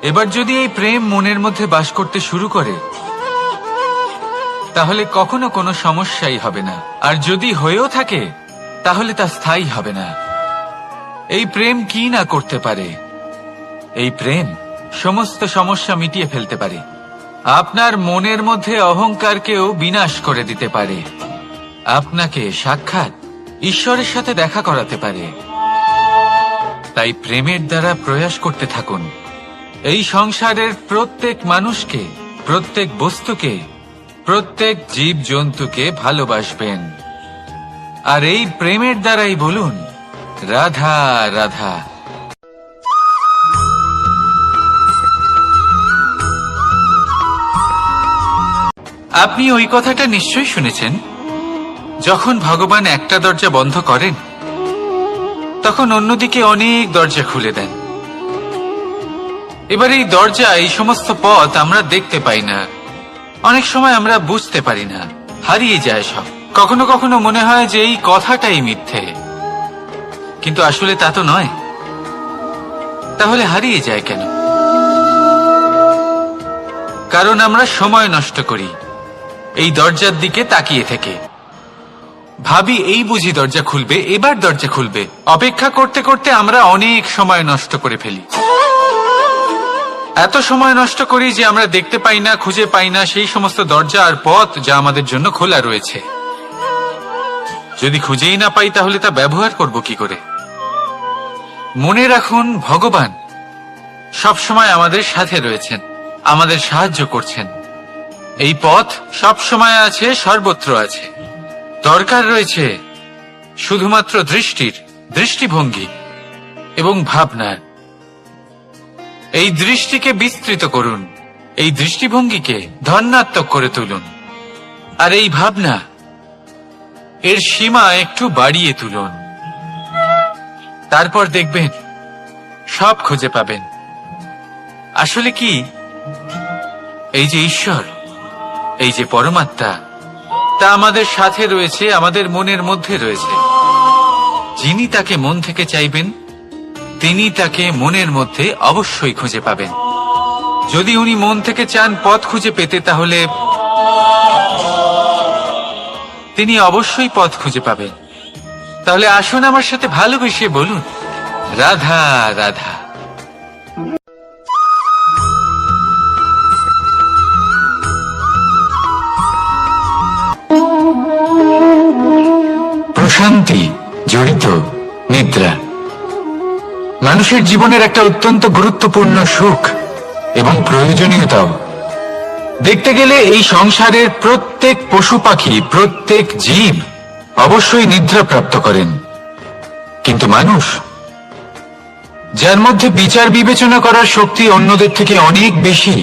এবার যদি এই প্রেম মনের মধ্যে বাস করতে শুরু করে, তাহলে কখনো কোনো সমস্যাই হবে না। আর যদি হয়েও থাকে, তাহলে তা স্থায়ী হবে না। এই প্রেম কি না করতে পারে? এই প্রেম সমস্ত সমস্যা মিটিয়ে ফেলতে পারে। আপনার মনের মধ্যে অহংকারকেও বিনাশ করে দিতে পারে। আপনাকে সাক্ষাৎ ঈশ্বরের সাথে দেখা করাতে পারে। তাই প্রেমের দ্বারা প্রয়াস করতে থাকুন। এই সংসারের প্রত্যেক মানুষকে, প্রত্যেক বস্তুকে, প্রত্যেক জীব জন্তুকে ভালোবাসবেন। আর এই প্রেমের দ্বারাই বলুন, রাধা রাধা। আপনি ওই কথাটা নিশ্চয়ই শুনেছেন, যখন ভগবান একটা দরজা বন্ধ করেন, তখন অন্যদিকে অনেক দরজা খুলে দেন। এবার এই দরজা, এই সমস্ত পথ আমরা দেখতে পাই না। অনেক সময় আমরা বুঝতে পারি না, হারিয়ে যায় সব। কখনো কখনো মনে হয় যে এই কথাটাই মিথ্যে, কিন্তু আসলে তা তো নয়। তাহলে হারিয়ে যায় কেন? কারণ আমরা সময় নষ্ট করি এই দরজার দিকে তাকিয়ে থেকে। ভাবি এই বুঝি দরজা খুলবে, এবার দরজা খুলবে। অপেক্ষা করতে করতে আমরা অনেক সময় নষ্ট করে ফেলি। এত সময় নষ্ট করি যে আমরা দেখতে পাই না, খুঁজে পাই না সেই সমস্ত দরজা আর পথ যা আমাদের জন্য খোলা রয়েছে। যদি খুঁজেই না পাই, তাহলে তা ব্যবহার করব কি করে? মনে রাখুন, ভগবান সবসময় আমাদের সাথে রয়েছেন, আমাদের সাহায্য করছেন। এই পথ সব সময় আছে, সর্বত্র আছে। দরকার রয়েছে শুধুমাত্র দৃষ্টিভঙ্গি। এবং ভাবনার। এই দৃষ্টিকে বিস্তৃত করুন, এই দৃষ্টিভঙ্গিকে ধনাত্মক করে তুলুন, আর এই ভাবনা এর সীমা একটু বাড়িয়ে তুলুন। তারপর দেখবেন সব খুঁজে পাবেন। আসলে কি, এই যে ঈশ্বর, এই যে পরমাত্মা, তা আমাদের সাথে রয়েছে, আমাদের মনের মধ্যে রয়েছে। যিনি তাকে মন থেকে চাইবেন, তিনি তাকে মনের মধ্যে অবশ্যই খুঁজে পাবেন। যদি উনি মন থেকে চান পথ খুঁজে পেতে, তাহলে তিনি অবশ্যই পথ খুঁজে পাবেন। তাহলে আসুন আমার সাথে ভালোবেসে বলুন, রাধা রাধা। প্রশান্তি জড়িত নিদ্রা মানুষের জীবনের একটা অত্যন্ত গুরুত্বপূর্ণ সুখ এবং প্রয়োজনীয়তাও। দেখতে গেলে এই সংসারের প্রত্যেক পশু পাখি, প্রত্যেক জীব অবশ্যই নিদ্রা প্রাপ্ত করেন, কিন্তু মানুষ, যার মধ্যে বিচার বিবেচনা করার শক্তি অন্যদের থেকে অনেক বেশি,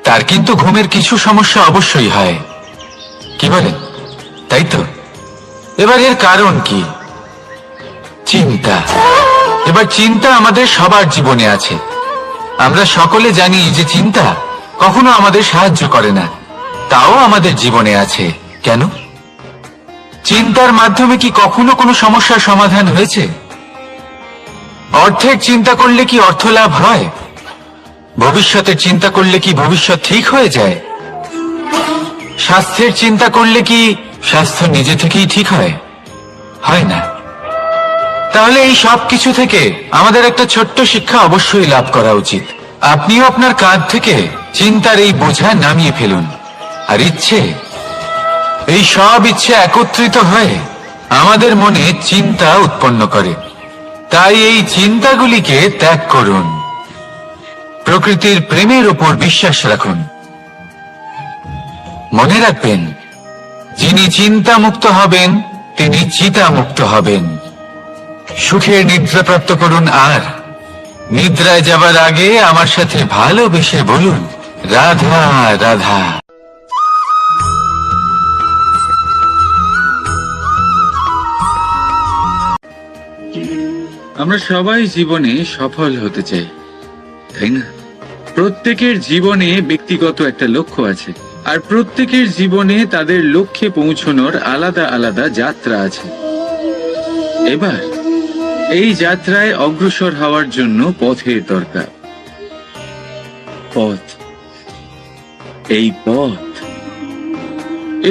তার কিন্তু ঘুমের কিছু সমস্যা অবশ্যই হয়। কি বলেন, তাই তো? এবার এর কারণ কি? চিন্তা। এবার চিন্তা আমাদের সবার জীবনে আছে। আমরা সকলে জানি যে চিন্তা কখনো আমাদের সাহায্য করে না, তাও আমাদের জীবনে আছে। কেন? চিন্তার মাধ্যমে কি কখনো কোনো সমস্যার সমাধান হয়েছে? অর্থের চিন্তা করলে কি অর্থ লাভ হয়? ভবিষ্যতের চিন্তা করলে কি ভবিষ্যৎ ঠিক হয়ে যায়? স্বাস্থ্যের চিন্তা করলে কি স্বাস্থ্য নিজে থেকেই ঠিক হয়? হয় না। তাহলে এই সব কিছু থেকে আমাদের একটা ছোট্ট শিক্ষা অবশ্যই লাভ করা উচিত। আপনিও আপনার কাঁধ থেকে চিন্তার এই বোঝা নামিয়ে ফেলুন, আর এই সব ইচ্ছে একত্রিত হয়ে আমাদের মনে চিন্তা উৎপন্ন করে। তাই এই চিন্তাগুলিকে ত্যাগ করুন, প্রকৃতির প্রেমের উপর বিশ্বাস রাখুন। মনে রাখবেন, যিনি চিন্তা মুক্ত হবেন তিনি চিতা মুক্ত হবেন। সুখের নিদ্রা প্রাপ্ত করুন, আর নিদ্রায় যাবার আগে আমার সাথে ভালোবেসে বলুন, রাধা রাধা। আমরা সবাই জীবনে সফল হতে চাই, তাই না? প্রত্যেকের জীবনে ব্যক্তিগত একটা লক্ষ্য আছে, আর প্রত্যেকের জীবনে তাদের লক্ষ্যে পৌঁছানোর আলাদা আলাদা যাত্রা আছে। এবার এই যাত্রায় অগ্রসর হওয়ার জন্য পথের দরকার। পথ, এই পথ,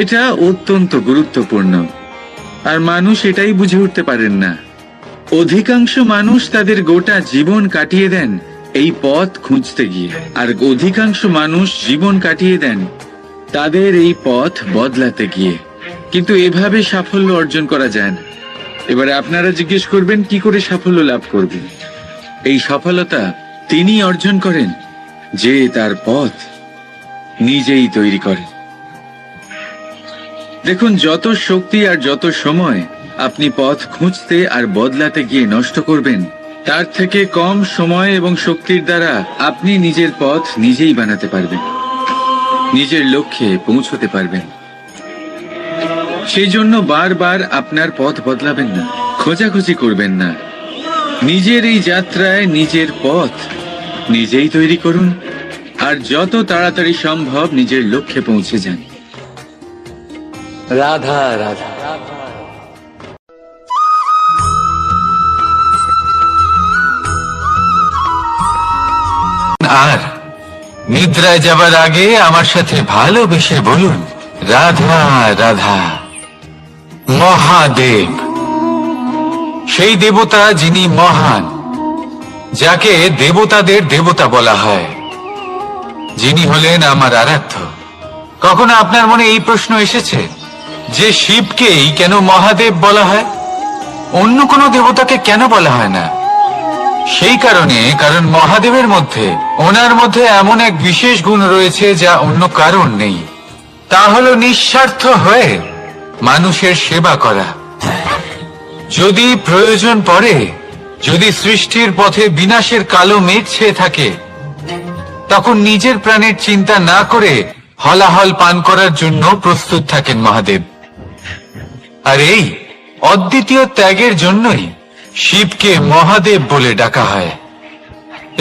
এটা অত্যন্ত গুরুত্বপূর্ণ, আর মানুষ এটাই বুঝে উঠতে পারেন না। অধিকাংশ মানুষ তাদের গোটা জীবন কাটিয়ে দেন এই পথ খুঁজতে গিয়ে, আর অধিকাংশ মানুষ জীবন কাটিয়ে দেন তাদের এই পথ বদলাতে গিয়ে। কিন্তু এভাবে সাফল্য অর্জন করা যায় না। এবারে আপনারা জিজ্ঞেস করবেন, কি করে সাফল্য লাভ করবেন? এই সফলতা তিনি অর্জন করেন যে তার পথ নিজেই তৈরি করেন। দেখুন, যত শক্তি আর যত সময় আপনি পথ খুঁজতে আর বদলাতে গিয়ে নষ্ট করবেন, তার থেকে কম সময় এবং শক্তির দ্বারা আপনি নিজের পথ নিজেই বানাতে পারবেন, নিজের লক্ষ্যে পৌঁছতে পারবেন। সেই জন্য বারবার আপনার পথ বদলাবেন না, খোঁজাখুঁজি করবেন না। নিজের এই যাত্রায় নিজের পথ নিজেই তৈরি করুন, আর যত তাড়াতাড়ি সম্ভব নিজের লক্ষ্যে পৌঁছে যান। রাধা রাধা। আর নিদ্রায় যাবার আগে আমার সাথে ভালোবেসে বলুন, রাধা রাধা। মহাদেব, সেই দেবতা যিনি মহান, যাকে দেবতাদের দেবতা বলা হয়, যিনি হলেন আমার আরাধ্য। কখনো আপনার মনে এই প্রশ্ন এসেছে যে শিবকেই কেন মহাদেব বলা হয়, অন্য কোনো দেবতাকে কেন বলা হয় না? সেই কারণ মহাদেবের মধ্যে, ওনার মধ্যে এমন এক বিশেষ গুণ রয়েছে যা অন্য কারণ নেই। তা হলো নিঃস্বার্থ হয়ে মানুষের সেবা করা। যদি প্রয়োজন পড়ে যদি সৃষ্টির পথে বিনাশের কালো মেঘ ছেয়ে থাকে, তখন নিজের প্রাণের চিন্তা না করে হলাহল পান করার জন্য প্রস্তুত থাকেন মহাদেব। আর এই অদ্বিতীয় ত্যাগের জন্যই শিবকে মহাদেব বলে ডাকা হয়।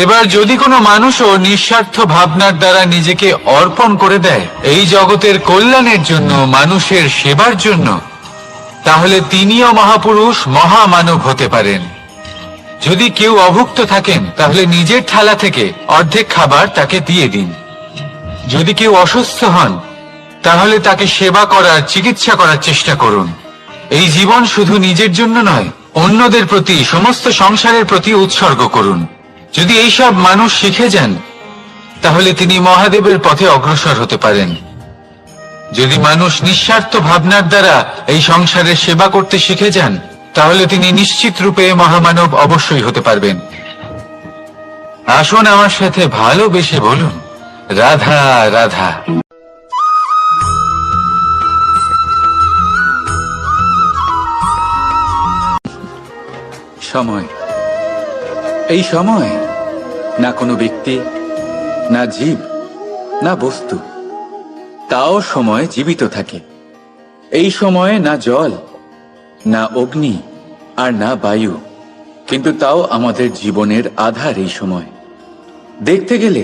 এবার যদি কোনো মানুষও নিঃস্বার্থ ভাবনার দ্বারা নিজেকে অর্পণ করে দেয় এই জগতের কল্যাণের জন্য, মানুষের সেবার জন্য, তাহলে তিনিও মহাপুরুষ, মহামানব হতে পারেন। যদি কেউ অভুক্ত থাকেন তাহলে নিজের থালা থেকে অর্ধেক খাবার তাকে দিয়ে দিন। যদি কেউ অসুস্থ হন তাহলে তাকে সেবা করার, চিকিৎসা করার চেষ্টা করুন। এই জীবন শুধু নিজের জন্য নয়, অন্যদের প্রতি, সমস্ত সংসারের প্রতি উৎসর্গ করুন। যদি এইসব মানুষ শিখে যান তাহলে তিনি মহাদেবের পথে অগ্রসর হতে পারেন। যদি মানুষ নিঃস্বার্থ ভাবনার দ্বারা এই সংসারের সেবা করতে শিখে যান তাহলে তিনি নিশ্চিত রূপে মহামানব অবশ্যই হতে পারবেন। আসুন আমার সাথে ভালোবেসে বলুন, রাধা রাধা। সময়, এই সময় না কোনো ব্যক্তি, না জীব, না বস্তু, তাও সময় জীবিত থাকে। এই সময়ে না জল, না অগ্নি, আর না বায়ু, কিন্তু তাও আমাদের জীবনের আধার। এই সময় দেখতে গেলে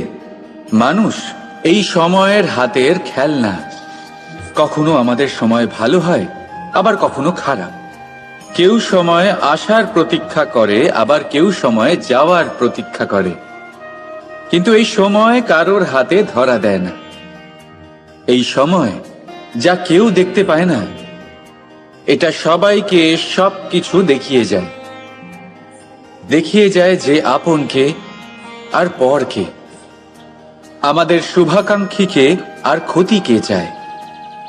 মানুষ এই সময়ের হাতের খেলনা। কখনো আমাদের সময় ভালো হয়, আবার কখনো খারাপ। কেউ সময় আসার প্রতীক্ষা করে, আবার কেউ সময় যাওয়ার প্রতীক্ষা করে, কিন্তু এই সময় কারোর হাতে ধরা দেয় না। এই সময় যা কেউ দেখতে পায় না, এটা সবাইকে সবকিছু দেখিয়ে যায়। দেখিয়ে যায় যে আপনকে আর পরকে, আমাদের শুভাকাঙ্ক্ষীকে আর ক্ষতিকে চায়,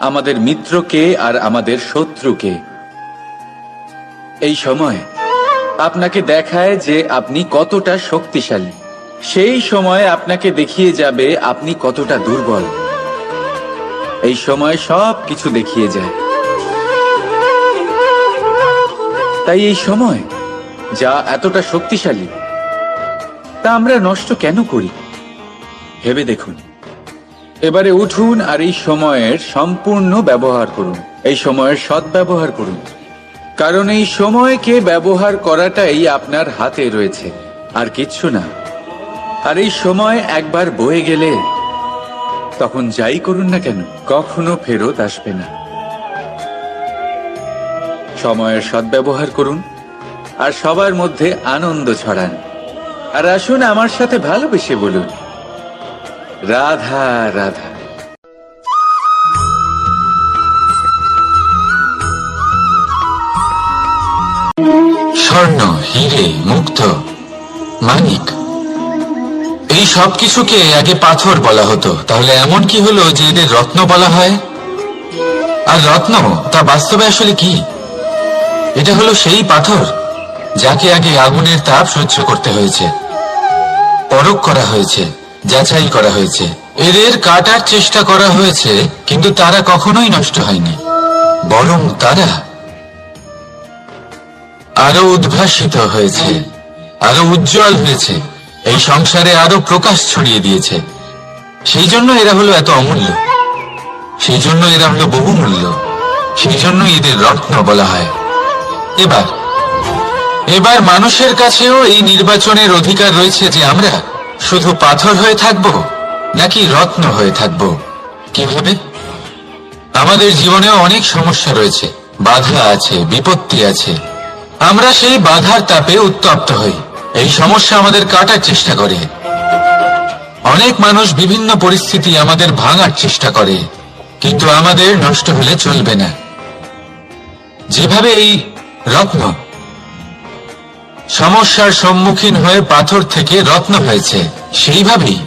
আমাদের মিত্রকে আর আমাদের শত্রুকে। এই সময় আপনাকে দেখায় যে আপনি কতটা শক্তিশালী, সেই সময় আপনাকে দেখিয়ে যাবে আপনি কতটা দুর্বল। এই সময় সব কিছু দেখিয়ে যায়। তাই এই সময় যা এতটা শক্তিশালী, তা আমরা নষ্ট কেন করি? ভেবে দেখুন। এবারে উঠুন আর এই সময়ের সম্পূর্ণ ব্যবহার করুন, এই সময়ের সদ্ব্যবহার করুন, কারণ এই সময়কে ব্যবহার করাটাই আপনার হাতে রয়েছে, আর কিচ্ছু না। আর এই সময় একবার বয়ে গেলে তখন যাই করুন না কেন, কখনো ফেরত আসবে না। সময়ের সদ্ব্যবহার করুন আর সবার মধ্যে আনন্দ ছড়ান। আর আসুন আমার সাথে ভালোবেসে বলুন, রাধা রাধা। স্বর্ণ, হিরে, মুক্ত, মানিক, এই সব কিছুকে আগে পাথর বলা হতো। তাহলে এমন কি হলো যে এদের রত্ন বলা হয়? আর রত্ন তা বাস্তবে আসলে কি? এটা হলো সেই পাথর যাকে আগে আগুনের তাপ সহ্য করতে হয়েছে, পরখ করা হয়েছে, যাচাই করা হয়েছে, এদের কাটার চেষ্টা করা হয়েছে, কিন্তু তারা কখনোই নষ্ট হয়নি, বরং তারা আরো উদ্ভাসিত হয়েছে, আরো উজ্জ্বল হয়েছে, এই সংসারে আরো প্রকাশ ছড়িয়ে দিয়েছে। সেই জন্য এরা হলো এত অমূল্য, সেই জন্য এরা হলো বহুমূল্য, সেই জন্য এদের রত্ন বলা হয়। এবার মানুষের কাছেও এই নির্বাচনের অধিকার রয়েছে যে আমরা শুধু পাথর হয়ে থাকব নাকি রত্ন হয়ে থাকব। কিভাবে? আমাদের জীবনেও অনেক সমস্যা রয়েছে, বাধা আছে, বিপত্তি আছে। আমরা সেই বাধার তাপে উত্তপ্ত হই, এই সমস্যা আমাদের কাটার চেষ্টা করে। অনেক মানুষ বিভিন্ন পরিস্থিতি আমাদের ভাঙার চেষ্টা করে, কিন্তু আমাদের নষ্ট হলে চলবে না। যেভাবে এই রত্ন সমস্যার সম্মুখীন হয়ে পাথর থেকে রত্ন হয়েছে, সেইভাবেই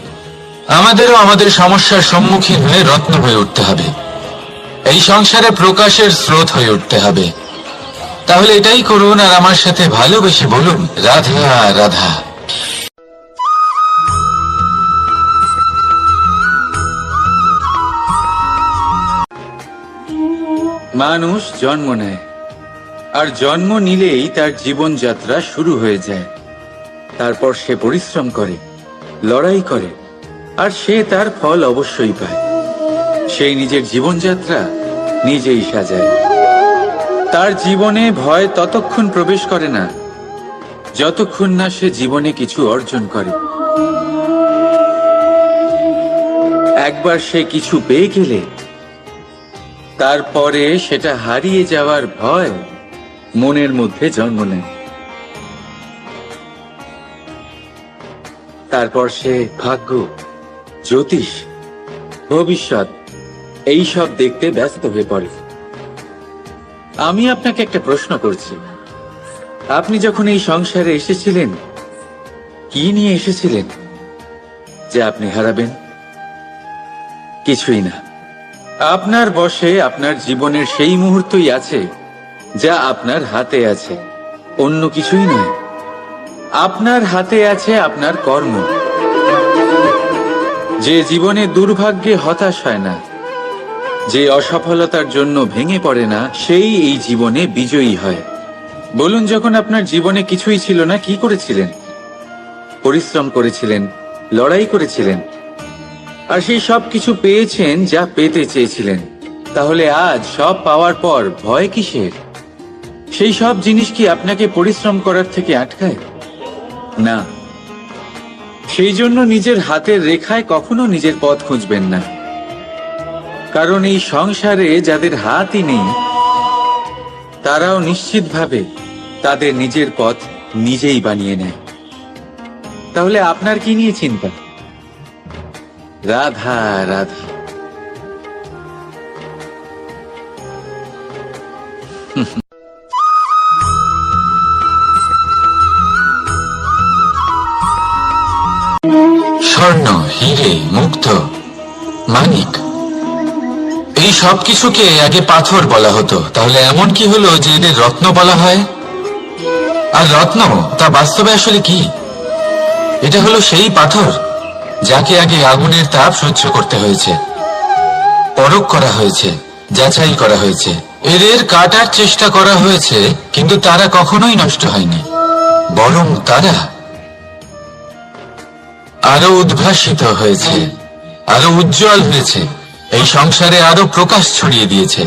আমাদেরও আমাদের সমস্যার সম্মুখীন হয়ে রত্ন হয়ে উঠতে হবে, এই সংসারে প্রকাশের স্রোত হয়ে উঠতে হবে। তাহলে এটাই করুন আর আমার সাথে ভালোবেসে বলুন, রাধা রাধা। মানুষ জন্ম নেয়, আর জন্ম নিলেই তার জীবনযাত্রা শুরু হয়ে যায়। তারপর সে পরিশ্রম করে, লড়াই করে, আর সে তার ফল অবশ্যই পায়। সেই নিজের জীবনযাত্রা নিজেই সাজায়। তার জীবনে ভয় ততক্ষণ প্রবেশ করে না যতক্ষণ না সে জীবনে কিছু অর্জন করে। একবার সে কিছু পেয়ে গেলে তারপরে সেটা হারিয়ে যাওয়ার ভয় মনের মধ্যে জন্ম নেয়। তারপর সে ভাগ্য, জ্যোতিষ, ভবিষ্যৎ এই সব দেখতে ব্যস্ত হয়ে পড়ে। আমি আপনাকে একটা প্রশ্ন করছি, আপনি যখন এই সংসারে এসেছিলেন কি নিয়ে এসেছিলেন যে আপনি হারাবেন? কিছুই না। আপনার বশে আপনার জীবনের সেই মুহূর্তই আছে যা আপনার হাতে আছে, অন্য কিছুই নয়। আপনার হাতে আছে আপনার কর্ম। যে জীবনে দুর্ভাগ্যে হতাশ হয় না, যে অসফলতার জন্য ভেঙে পড়ে না, সেই এই জীবনে বিজয়ী হয়। বলুন, যখন আপনার জীবনে কিছুই ছিল না, কি করেছিলেন? পরিশ্রম করেছিলেন, লড়াই করেছিলেন, আর সেই সব কিছু পেয়েছেন যা পেতে চেয়েছিলেন। তাহলে আজ সব পাওয়ার পর ভয় কিসের? সেই সব জিনিস কি আপনাকে পরিশ্রম করার থেকে আটকায়? না। সেই জন্য নিজের হাতের রেখায় কখনো নিজের পথ খুঁজবেন না, কারণ এই সংসারে যাদের হাতই নেই তারাও নিশ্চিতভাবে তাদের নিজের পথ নিজেই বানিয়ে নেয়। তাহলে আপনার কি নিয়ে চিন্তা? রাধা রাধা। স্বর্ণ, হিরে, মুক্ত, মানিক, এই সব কিছুকে আগে পাথর বলা হতো। তাহলে এমন কি হলো যে এদের রত্ন বলা হয়? আর রত্ন তা বাস্তবে আসলে কি? এটা হলো সেই পাথর যাকে আগে আগুনের তাপ সহ্য করতে হয়েছে, পরখ করা হয়েছে, যাচাই করা হয়েছে, এদের কাটার চেষ্টা করা হয়েছে, কিন্তু তারা কখনোই নষ্ট হয়নি, বরং তারা আরো উদ্ভাসিত হয়েছে, আরো উজ্জ্বল হয়েছে, এই সংসারে আরো প্রকাশ ছড়িয়ে দিয়েছে।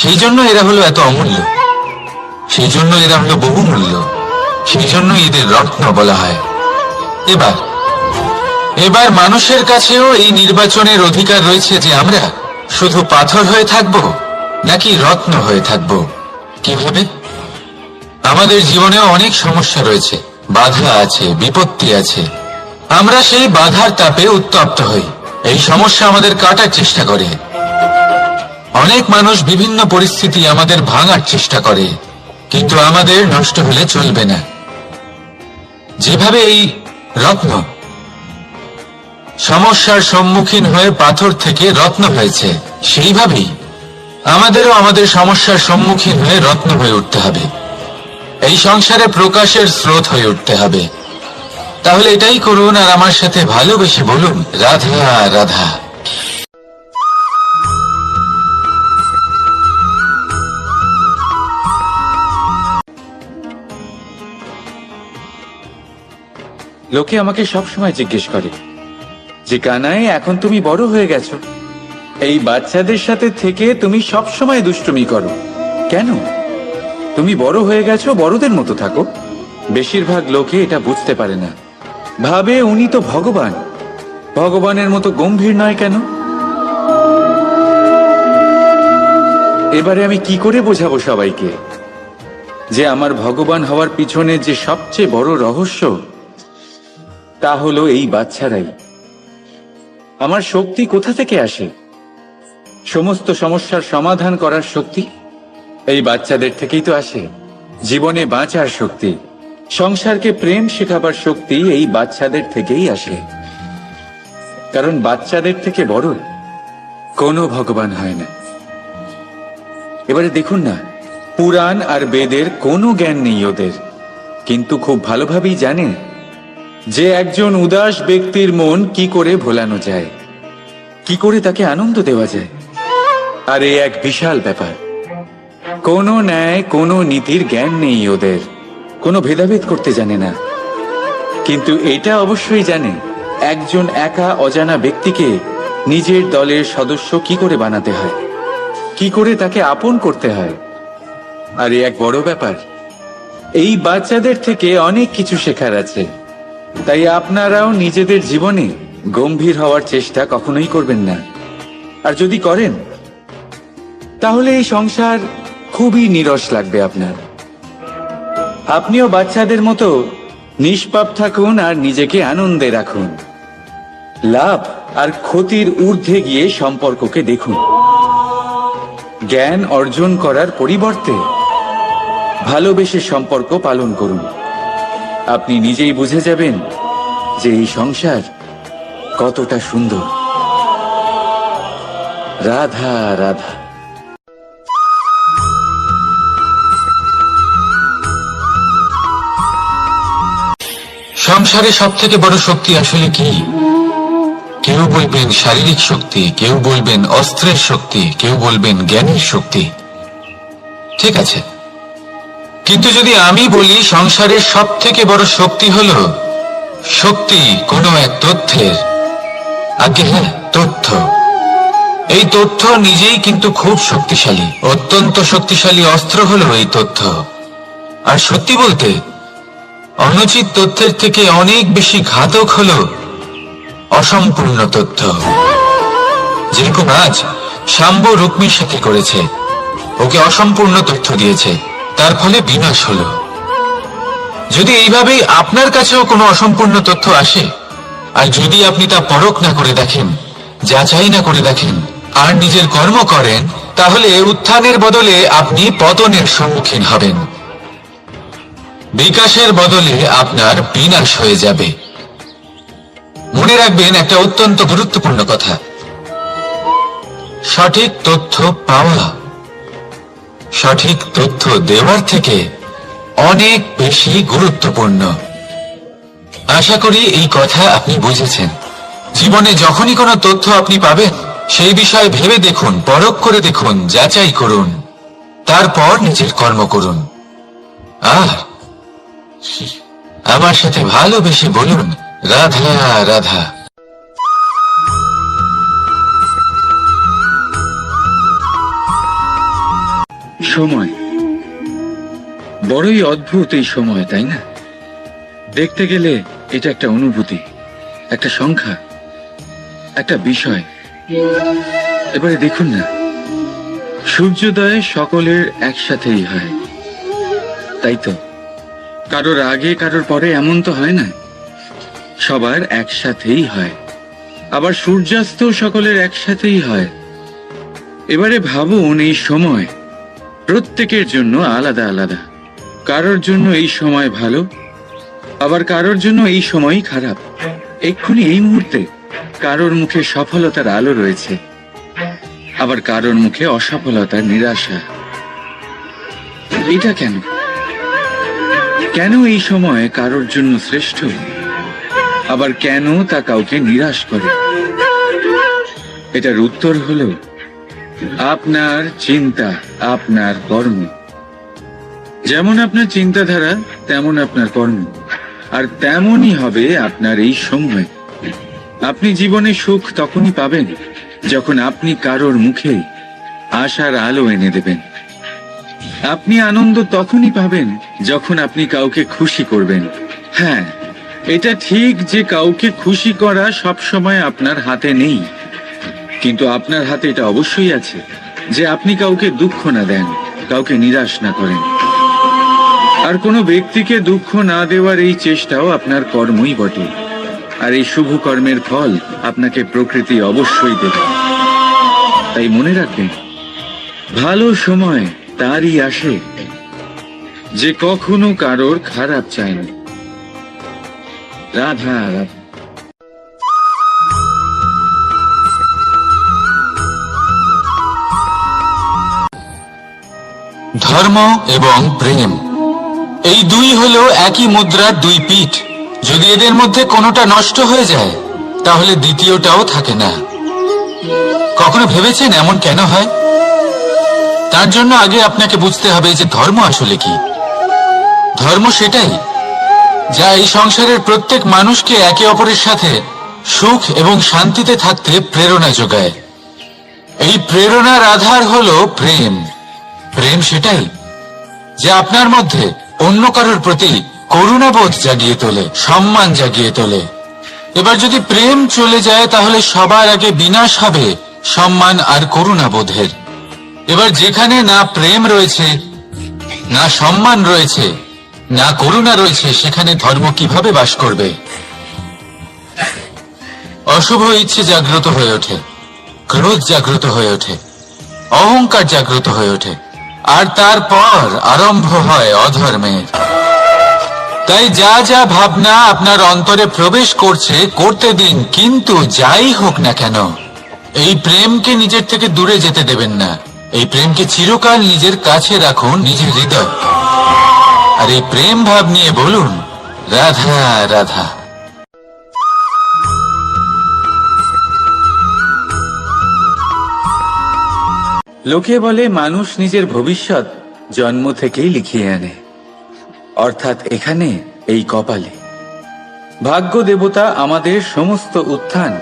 সেই জন্য এরা হলো এত অমূল্য, সেই জন্য এরা হলো বহুমূল্য, সেই জন্য এদের রত্ন বলা হয়। এবার মানুষের কাছেও এই নির্বাচনের অধিকার রয়েছে যে আমরা শুধু পাথর হয়ে থাকব নাকি রত্ন হয়ে থাকব। কিভাবে? আমাদের জীবনেও অনেক সমস্যা রয়েছে, বাধা আছে, বিপত্তি আছে। আমরা সেই বাধার তাপে উত্তপ্ত হই, এই সমস্যা আমাদের কাটার চেষ্টা করে। অনেক মানুষ বিভিন্ন পরিস্থিতি আমাদের ভাঙার চেষ্টা করে, কিন্তু আমাদের নষ্ট হলে চলবে না। যেভাবে এই রত্ন সমস্যার সম্মুখীন হয়ে পাথর থেকে রত্ন হয়েছে, সেইভাবেই আমাদেরও আমাদের সমস্যার সম্মুখীন হয়ে রত্ন হয়ে উঠতে হবে, এই সংসারে প্রকাশের স্রোত হয়ে উঠতে হবে। তাহলে এটাই করুন আর আমার সাথে ভালোবেসে বলুন, রাধা রাধা। লোকে আমাকে সবসময় জিজ্ঞেস করে যে কানাই, এখন তুমি বড় হয়ে গেছো, এই বাচ্চাদের সাথে থেকে তুমি সবসময় দুষ্টুমি করো কেন? তুমি বড় হয়ে গেছো, বড়দের মতো থাকো। বেশিরভাগ লোকে এটা বুঝতে পারে না, ভাবে উনি তো ভগবান, ভগবানের মতো গম্ভীর নয় কেন? এবারে আমি কি করে বোঝাবো সবাইকে যে আমার ভগবান হওয়ার পিছনে যে সবচেয়ে বড় রহস্য তা হলো এই বাচ্চারাই। আমার শক্তি কোথা থেকে আসে? সমস্ত সমস্যার সমাধান করার শক্তি এই বাচ্চাদের থেকেই তো আসে। জীবনে বাঁচার শক্তি, সংসারকে প্রেম শেখাবার শক্তি এই বাচ্চাদের থেকেই আসে। কারণ বাচ্চাদের থেকে বড় কোনো ভগবান হয় না। এবারে দেখুন না, পুরাণ আর বেদের কোনো জ্ঞান নেই ওদের, কিন্তু খুব ভালোভাবেই জানে যে একজন উদাস ব্যক্তির মন কি করে ভোলানো যায়, কি করে তাকে আনন্দ দেওয়া যায়। আর এই এক বিশাল ব্যাপার। কোনো ন্যায় কোনো নীতির জ্ঞান নেই ওদের, কোনো ভেদাভেদ করতে জানে না। কিন্তু এটা অবশ্যই জানে একজন একা অজানা ব্যক্তিকে নিজের দলের সদস্য কি করে বানাতে হয়, কি করে তাকে আপন করতে হয়। আর এক বড় ব্যাপার, এই বাচ্চাদের থেকে অনেক কিছু শেখার আছে। তাই আপনারাও নিজেদের জীবনে গম্ভীর হওয়ার চেষ্টা কখনোই করবেন না। আর যদি করেন তাহলে এই সংসার খুবই নিরস লাগবে আপনার। আপনিও বাচ্চাদের মতো নিষ্পাপ থাকুন আর নিজেকে আনন্দে রাখুন। লাভ আর ক্ষতির ঊর্ধ্বে গিয়ে সম্পর্ককে দেখুন। জ্ঞান অর্জন করার পরিবর্তে ভালোবেসে সম্পর্ক পালন করুন। আপনি নিজেই বুঝে যাবেন যে এই সংসার কতটা সুন্দর। রাধা রাধা। সংসারে সব থেকে বড় শক্তি আসলে কি? কেউ বলবেন শারীরিক শক্তি, কেউ বলবেন অস্ত্রের শক্তি, কেউ বলবেন জ্ঞানের শক্তি। ঠিক আছে, কিন্তু যদি আমি বলি সংসারের সব থেকে বড় শক্তি হলো শক্তি কোনো এক তথ্যের, আগে হ্যাঁ, তথ্য। এই তথ্য নিজেই কিন্তু খুব শক্তিশালী, অত্যন্ত শক্তিশালী অস্ত্র হলো এই তথ্য। আর সত্যি বলতে অনুচিত তথ্যের থেকে অনেক বেশি ঘাতক হলো অসম্পূর্ণ তথ্য। যেরকম আজ শাম্ব রুক্মির সাথে করেছে, ওকে অসম্পূর্ণ তথ্য দিয়েছে, তার ফলে বিনাশ হলো। যদি এইভাবেই আপনার কাছেও কোনো অসম্পূর্ণ তথ্য আসে, আর যদি আপনি তা পরখ না করে দেখেন, যাচাই না করে দেখেন, আর নিজের কর্ম করেন, তাহলে উত্থানের বদলে আপনি পতনের সম্মুখীন হবেন। বিকাশের বদলে আপনার বিনাশ হয়ে যাবে। মনে রাখবেন একটা অত্যন্ত গুরুত্বপূর্ণ কথা, সঠিক তথ্য পাওয়া সঠিক তথ্য দেওয়ার থেকে অনেক বেশি গুরুত্বপূর্ণ। আশা করি এই কথা আপনি বুঝেছেন। জীবনে যখনই কোনো তথ্য আপনি পাবেন, সেই বিষয়ে ভেবে দেখুন, পরখ করে দেখুন, যাচাই করুন, তারপর নিজের কর্ম করুন। আর আমার সাথে ভালোবেসে বলুন, রাধা রাধা। সময় বড়ই অদ্ভুত, এই সময়, তাই না? দেখতে গেলে এটা একটা অনুভূতি, একটা সংখ্যা, একটা বিষয়। এবারে দেখুন না, সূর্যোদয় সকলের একসাথেই হয়, তাই তো? কারোর আগে কারোর পরে এমন তো হয় না, সবার একসাথেই হয়। আবার সূর্যাস্ত সকলের একসাথেই হয়। এবারে ভাবুন, এই সময় প্রত্যেকের জন্য আলাদা আলাদা। কারোর জন্য এই সময় ভালো, আবার কারোর জন্য এই সময়ই খারাপ। এক্ষুনি এই মুহূর্তে কারোর মুখে সফলতার আলো রয়েছে, আবার কারোর মুখে অসফলতার নিরাশা। এটা কেন? কেন এই সময় কারোর জন্য শ্রেষ্ঠ, আবার কেন তা কাউকে নিরাশ করে? এটার উত্তর হলো আপনার চিন্তা, আপনার কর্ম। যেমন আপনার চিন্তাধারা, তেমন আপনার কর্ম, আর তেমনই হবে আপনার এই সময়। আপনি জীবনে সুখ তখনই পাবেন যখন আপনি কারোর মুখে আশার আলো এনে দেবেন। আপনি আনন্দ তখনই পাবেন যখন আপনি কাউকে খুশি করবেন। হ্যাঁ, এটা ঠিক যে কাউকে খুশি করা সবসময় আপনার হাতে নেই, কিন্তু আপনার হাতে এটা অবশ্যই আছে যে আপনি কাউকে দুঃখ না দেন, কাউকে নিরাশ না করেন। আর কোনো ব্যক্তিকে দুঃখ না দেওয়ার এই চেষ্টাও আপনার কর্মই বটে। আর এই শুভ কর্মের ফল আপনাকে প্রকৃতি অবশ্যই দেবে। তাই মনে রাখবেন, ভালো সময় তারই আসে যে কখনো কারোর খারাপ চায় না। রাধা রাধা। ধর্ম এবং প্রেম, এই দুই হলো একই মুদ্রার দুই পিঠ। যদি এদের মধ্যে কোনোটা নষ্ট হয়ে যায়, তাহলে দ্বিতীয়টাও থাকে না। কখনো ভেবেছেন এমন কেন হয়? তার জন্য আগে আপনাকে বুঝতে হবে যে ধর্ম আসলে কি। ধর্ম সেটাই যা এই সংসারের প্রত্যেক মানুষকে একে অপরের সাথে সুখ এবং শান্তিতে থাকতে প্রেরণা যোগায়। এই প্রেরণার আধার হলো প্রেম। প্রেম সেটাই যা আপনার মধ্যে অন্য কারোর প্রতি করুণাবোধ জাগিয়ে তোলে, সম্মান জাগিয়ে তোলে। এবার যদি প্রেম চলে যায় তাহলে সবার আগে বিনাশ হবে সম্মান আর করুণাবোধের। এবার যেখানে না প্রেম রয়েছে, না সম্মান রয়েছে, না করুণা রয়েছে, সেখানে ধর্ম কিভাবে বাস করবে? অশুভ ইচ্ছে জাগ্রত হয়ে ওঠে, ক্রোধ জাগ্রত হয়ে ওঠে, অহংকার জাগ্রত হয়ে ওঠে, আর তারপর আরম্ভ হয় অধর্মের। তাই যা যা ভাবনা আপনার অন্তরে প্রবেশ করছে করতে দিন, কিন্তু যাই হোক না কেন এই প্রেমকে নিজের থেকে দূরে যেতে দেবেন না। এই প্রেমকে চিরকাল নিজের কাছে রাখুন, নিজের হৃদয়। আর এই প্রেম ভাব নিয়ে বলুন, রাধা রাধা। লোকে বলে মানুষ নিজের ভবিষ্যৎ জন্ম থেকেই লিখিয়ে আনে, অর্থাৎ এখানে এই কপালে। ভাগ্য দেবতা আমাদের সমস্ত উত্থান,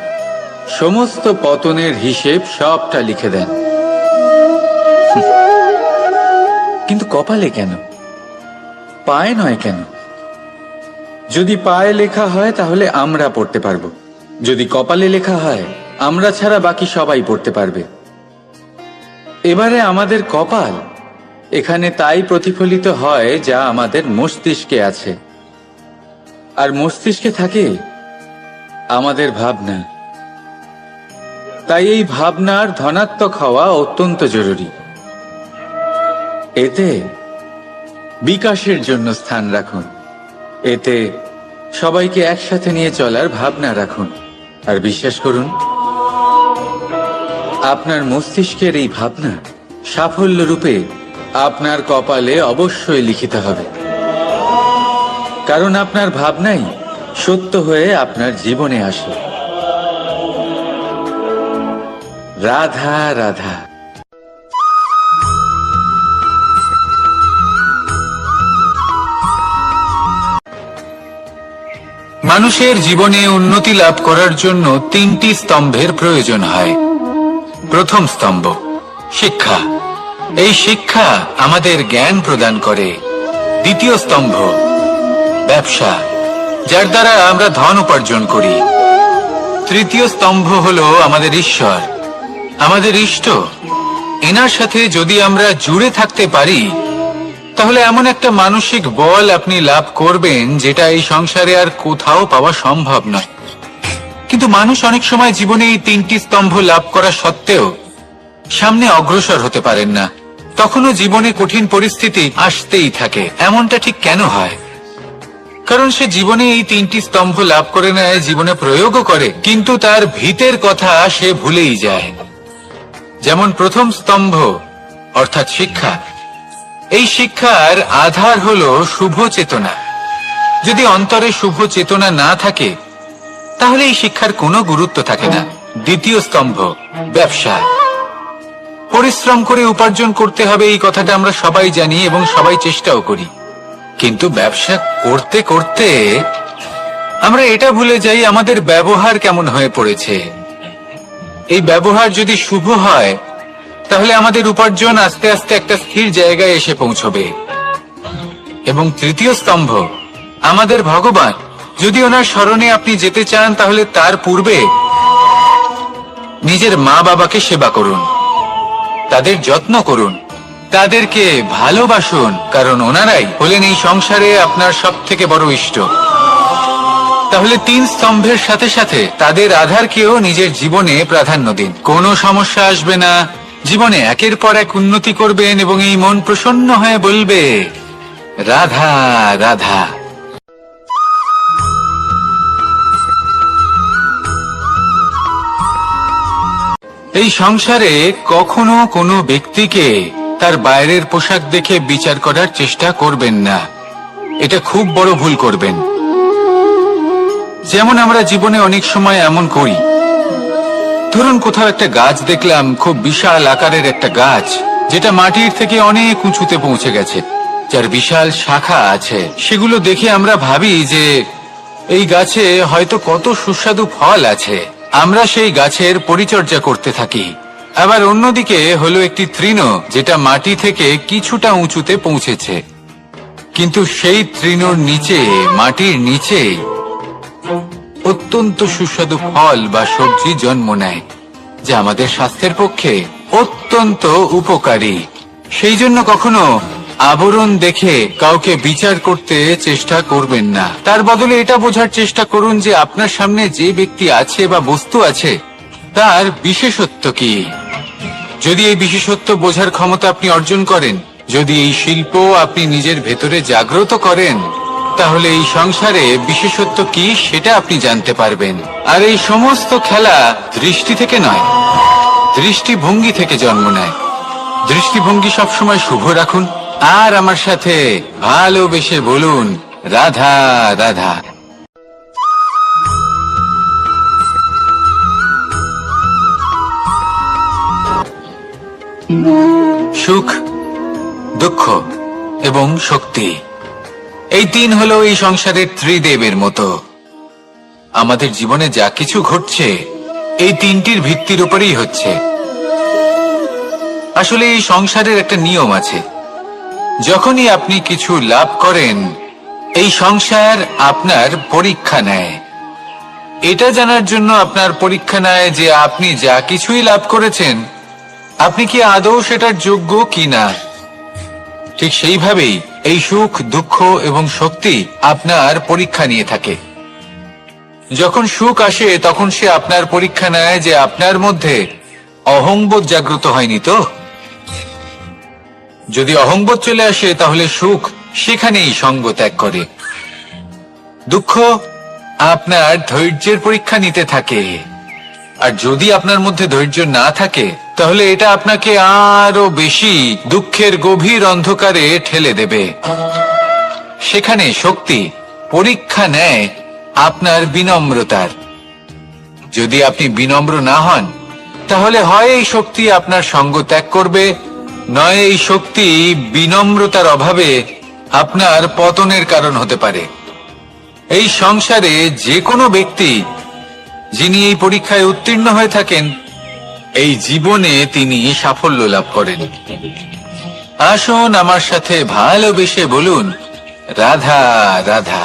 সমস্ত পতনের হিসেব সবটা লিখে দেন। কিন্তু কপালে কেন, পায়ে নয় কেন? যদি পায়ে লেখা হয় তাহলে আমরা পড়তে পারবো, যদি কপালে লেখা হয় আমরা ছাড়া বাকি সবাই পড়তে পারবে। এবারে আমাদের কপাল এখানে তাই প্রতিফলিত হয় যা আমাদের মস্তিষ্কে আছে, আর মস্তিষ্কে থাকে আমাদের ভাবনা। তাই এই ভাবনার ধনাত্মক হওয়া অত্যন্ত জরুরি। এতে বিকাশের জন্য স্থান রাখুন, এতে সবাইকে একসাথে নিয়ে চলার ভাবনা রাখুন, আর বিশ্বাস করুন আপনার মস্তিষ্কের এই ভাবনা সাফল্য রূপে আপনার কপালে অবশ্যই লিখিত হবে। কারণ আপনার ভাবনাই সত্য হয়ে আপনার জীবনে আসে। রাধা রাধা। মানুষের জীবনে উন্নতি লাভ করার জন্য তিনটি স্তম্ভের প্রয়োজন হয়। প্রথম স্তম্ভ শিক্ষা। এই শিক্ষা আমাদের জ্ঞান প্রদান করে। দ্বিতীয় স্তম্ভ ব্যবসা, যার দ্বারা আমরা ধন উপার্জন করি। তৃতীয় স্তম্ভ হলো আমাদের ঈশ্বর, আমাদের ইষ্ট। এনার সাথে যদি আমরা জুড়ে থাকতে পারি তাহলে এমন একটা মানসিক বল আপনি লাভ করবেন যেটা এই সংসারে আর কোথাও পাওয়া সম্ভব নয়। কিন্তু মানুষ অনেক সময় জীবনে এই তিনটি স্তম্ভ লাভ করা সত্ত্বেও সামনে অগ্রসর হতে পারেন না। তখনও জীবনে কঠিন পরিস্থিতি আসতেই থাকে। এমনটা ঠিক কেন হয়? কারণ সে জীবনে এই তিনটি স্তম্ভ লাভ করে নেয়, জীবনে প্রয়োগও করে, কিন্তু তার ভিতের কথা সে ভুলেই যায়। যেমন প্রথম স্তম্ভ অর্থাৎ শিক্ষা। এই শিক্ষার আধার হলো শুভ চেতনা। যদি অন্তরে শুভ চেতনা না থাকে তাহলে এই শিক্ষার কোনো গুরুত্ব থাকে না। দ্বিতীয় স্তম্ভ ব্যবসা। পরিশ্রম করে উপার্জন করতে হবে, এই কথাটা আমরা সবাই জানি এবং সবাই চেষ্টাও করি। কিন্তু ব্যবসা করতে করতে আমরা এটা ভুলে যাই আমাদের ব্যবহার কেমন হয়ে পড়েছে। এই ব্যবহার যদি শুভ হয় তাহলে আমাদের উপার্জন আস্তে আস্তে একটা স্থির জায়গায় এসে পৌঁছবে। এবং তৃতীয় স্তম্ভ আমাদের ভগবান। যদি ওনার স্মরণে আপনি যেতে চান তাহলে তার পূর্বে নিজের মা বাবাকে সেবা করুন, তাদের যত্ন করুন, তাদেরকে ভালোবাসুন, কারণ ওনারাই হলেন এই সংসারে আপনার সবথেকে বড় ইষ্ট। তাহলে তিন স্তম্ভের সাথে সাথে তাদের আধারকেও নিজের জীবনে প্রাধান্য দিন। কোনো সমস্যা আসবে না, জীবনে একের পর এক উন্নতি করবেন এবং এই মন প্রসন্ন হয়ে বলবে রাধা রাধা। এই সংসারে কখনো কোনো ব্যক্তিকে তার বাইরের পোশাক দেখে বিচার করার চেষ্টা করবেন না। এটা খুব বড় ভুল করবেন। যেমন আমরা জীবনে অনেক সময় এমন করি, ধরুন কোথাও একটা গাছ দেখলাম, খুব বিশাল আকারের একটা গাছ, যেটা মাটির থেকে অনেক উঁচুতে পৌঁছে গেছে, যার বিশাল শাখা আছে। সেগুলো দেখে আমরা ভাবি যে এই গাছে হয়তো কত সুস্বাদু ফল আছে। আমরা সেই গাছের পরিচর্যা করতে থাকি। আবার অন্যদিকে হলো একটি তৃণ, যেটা মাটি থেকে কিছুটা উঁচুতে পৌঁছেছে, কিন্তু সেই তৃণর নিচে, মাটির নিচে অত্যন্ত সুস্বাদু ফল বা সবজি জন্ম নেয়, যা আমাদের স্বাস্থ্যের পক্ষে অত্যন্ত উপকারী। সেই জন্য কখনো আবরণ দেখে কাউকে বিচার করতে চেষ্টা করবেন না। তার বদলে এটা বোঝার চেষ্টা করুন যে আপনার সামনে যে ব্যক্তি আছে বা বস্তু আছে তার বিশেষত্ব কি। যদি এই বিশেষত্ব বোঝার ক্ষমতা আপনি অর্জন করেন, যদি এই শিল্প আপনি নিজের ভেতরে জাগ্রত করেন, তাহলে এই সংসারে বিশেষত্ব কি সেটা আপনি জানতে পারবেন। আর এই সমস্ত খেলা দৃষ্টি থেকে নয়, দৃষ্টিভঙ্গি থেকে জন্ম নেয়। দৃষ্টিভঙ্গি সবসময় শুভ রাখুন আর আমার সাথে ভালোবেসে বলুন, রাধা রাধা। সুখ, দুঃখ এবং শক্তি, এই তিন হলো এই সংসারের ত্রিদেবের মতো। আমাদের জীবনে যা কিছু ঘটছে এই তিনটির ভিত্তির উপরেই হচ্ছে। আসলে এই সংসারের একটা নিয়ম আছে, যখনই আপনি কিছু লাভ করেন এই সংসার আপনার পরীক্ষা নেয়। এটা জানার জন্য আপনার পরীক্ষা নেয় যে আপনি যা কিছুই লাভ করেছেন আপনি কি আদৌ সেটার যোগ্য কিনা। ঠিক সেইভাবেই এই সুখ, দুঃখ এবং শক্তি আপনার পরীক্ষা নিয়ে থাকে। যখন সুখ আসে তখন সে আপনার পরীক্ষা নেয় যে আপনার মধ্যে অহংবোধ জাগ্রত হয়নি তো। যদি অহংবোধ চলে আসে তাহলে সুখ সেখানেই সঙ্গ ত্যাগ করে। দুঃখ আপনার ধৈর্যের পরীক্ষা নিতে থাকে, আর যদি আপনার মধ্যে ধৈর্য না থাকে তাহলে এটা আপনাকে আরো বেশি দুঃখের গভীর অন্ধকারে ঠেলে দেবে। সেখানে শক্তি পরীক্ষা নেয় আপনার বিনম্রতার। যদি আপনি বিনম্র না হন তাহলে হয় এই শক্তি আপনার সঙ্গ ত্যাগ করবে, নয় এই শক্তি বিনম্রতার অভাবে আপনার পতনের কারণ হতে পারে। এই সংসারে যে কোনো ব্যক্তি যিনি এই পরীক্ষায় উত্তীর্ণ হয়ে থাকেন এই জীবনে তিনি সাফল্য লাভ করেন। আসুন আমার সাথে ভালোবেসে বলুন, রাধা রাধা।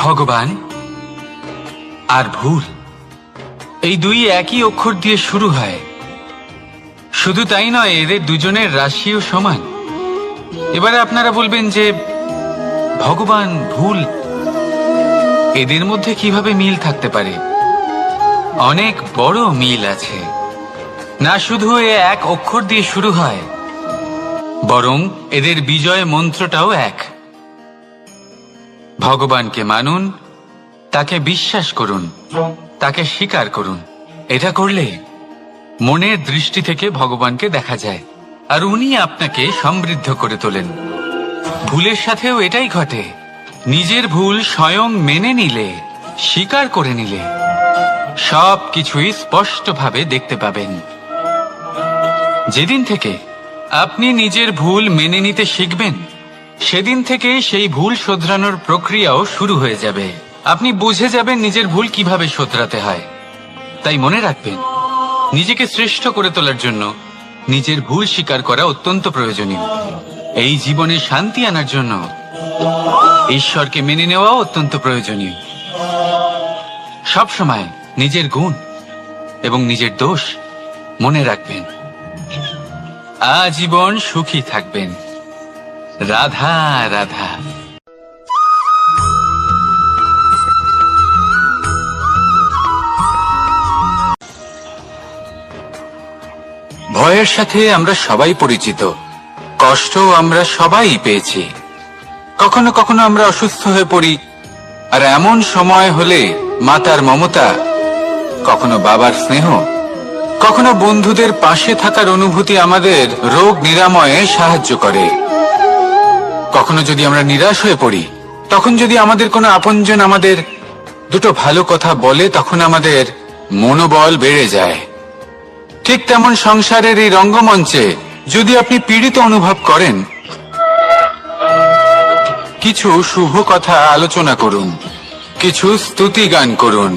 ভগবান আর ভুল, এই দুই একই অক্ষর দিয়ে শুরু হয়। শুধু তাই নয়, এদের দুজনের রাশিও সমান। এবারে আপনারা বলবেন যে ভগবান, ভুল, এদের মধ্যে কিভাবে মিল থাকতে পারে? অনেক বড় মিল আছে। না শুধু এ এক অক্ষর দিয়ে শুরু হয়, বরং এদের বিজয় মন্ত্রটাও এক। ভগবানকে মানুন, তাকে বিশ্বাস করুন, তাকে স্বীকার করুন। এটা করলে মনের দৃষ্টি থেকে ভগবানকে দেখা যায়, আর উনি আপনাকে সমৃদ্ধ করে তোলেন। ভুলের সাথেও এটাই ঘটে। নিজের ভুল স্বয়ং মেনে নিলে, স্বীকার করে নিলে সব কিছুই স্পষ্টভাবে দেখতে পাবেন। যেদিন থেকে আপনি নিজের ভুল মেনে নিতে শিখবেন, সেদিন থেকে সেই ভুল শোধরানোর প্রক্রিয়াও শুরু হয়ে যাবে। আপনি বুঝে যাবেন নিজের ভুল কিভাবে শোধরাতে হয়। তাই মনে রাখবেন, নিজেকে শ্রেষ্ঠ করে তোলার জন্য নিজের ভুল স্বীকার করা অত্যন্ত প্রয়োজনীয়। এই জীবনে শান্তি আনার জন্য ঈশ্বরকে মেনে নেওয়াও অত্যন্ত প্রয়োজনীয়। সবসময় নিজের গুণ এবং নিজের দোষ মনে রাখবেন। আজীবন সুখী থাকবেন। রাধা রাধা। ভয়ের সাথে আমরা সবাই পরিচিত, কষ্ট আমরা সবাই পেয়েছি। কখনো কখনো আমরা অসুস্থ হয়ে পড়ি, আর এমন সময় হলে মাতার মমতা, কখনো বাবার স্নেহ, কখনো বন্ধুদের পাশে থাকার অনুভূতি আমাদের রোগ নিরাময়ে সাহায্য করে। কখনো যদি আমরা নিরাশ হয়ে পড়ি, তখন যদি আমাদের কোনো আপনজন আমাদের দুটো ভালো কথা বলে তখন আমাদের মনোবল বেড়ে যায়। ঠিক তেমন সংসারের এই রঙ্গমঞ্চে যদি আপনি পীড়িত অনুভব করেন, কিছু শুভ কথা আলোচনা করুন, কিছু স্তুতি গান করুন,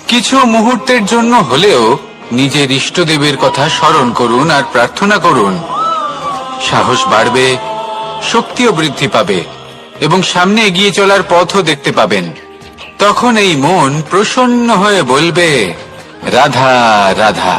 কিছু মুহূর্তের জন্য হলেও নিজের ইষ্টদেবের কথা স্মরণ করুন আর প্রার্থনা করুন। সাহস বাড়বে, শক্তিও বৃদ্ধি পাবে এবং সামনে এগিয়ে চলার পথও দেখতে পাবেন। তখন এই মন প্রসন্ন হয়ে বলবে, রাধা রাধা।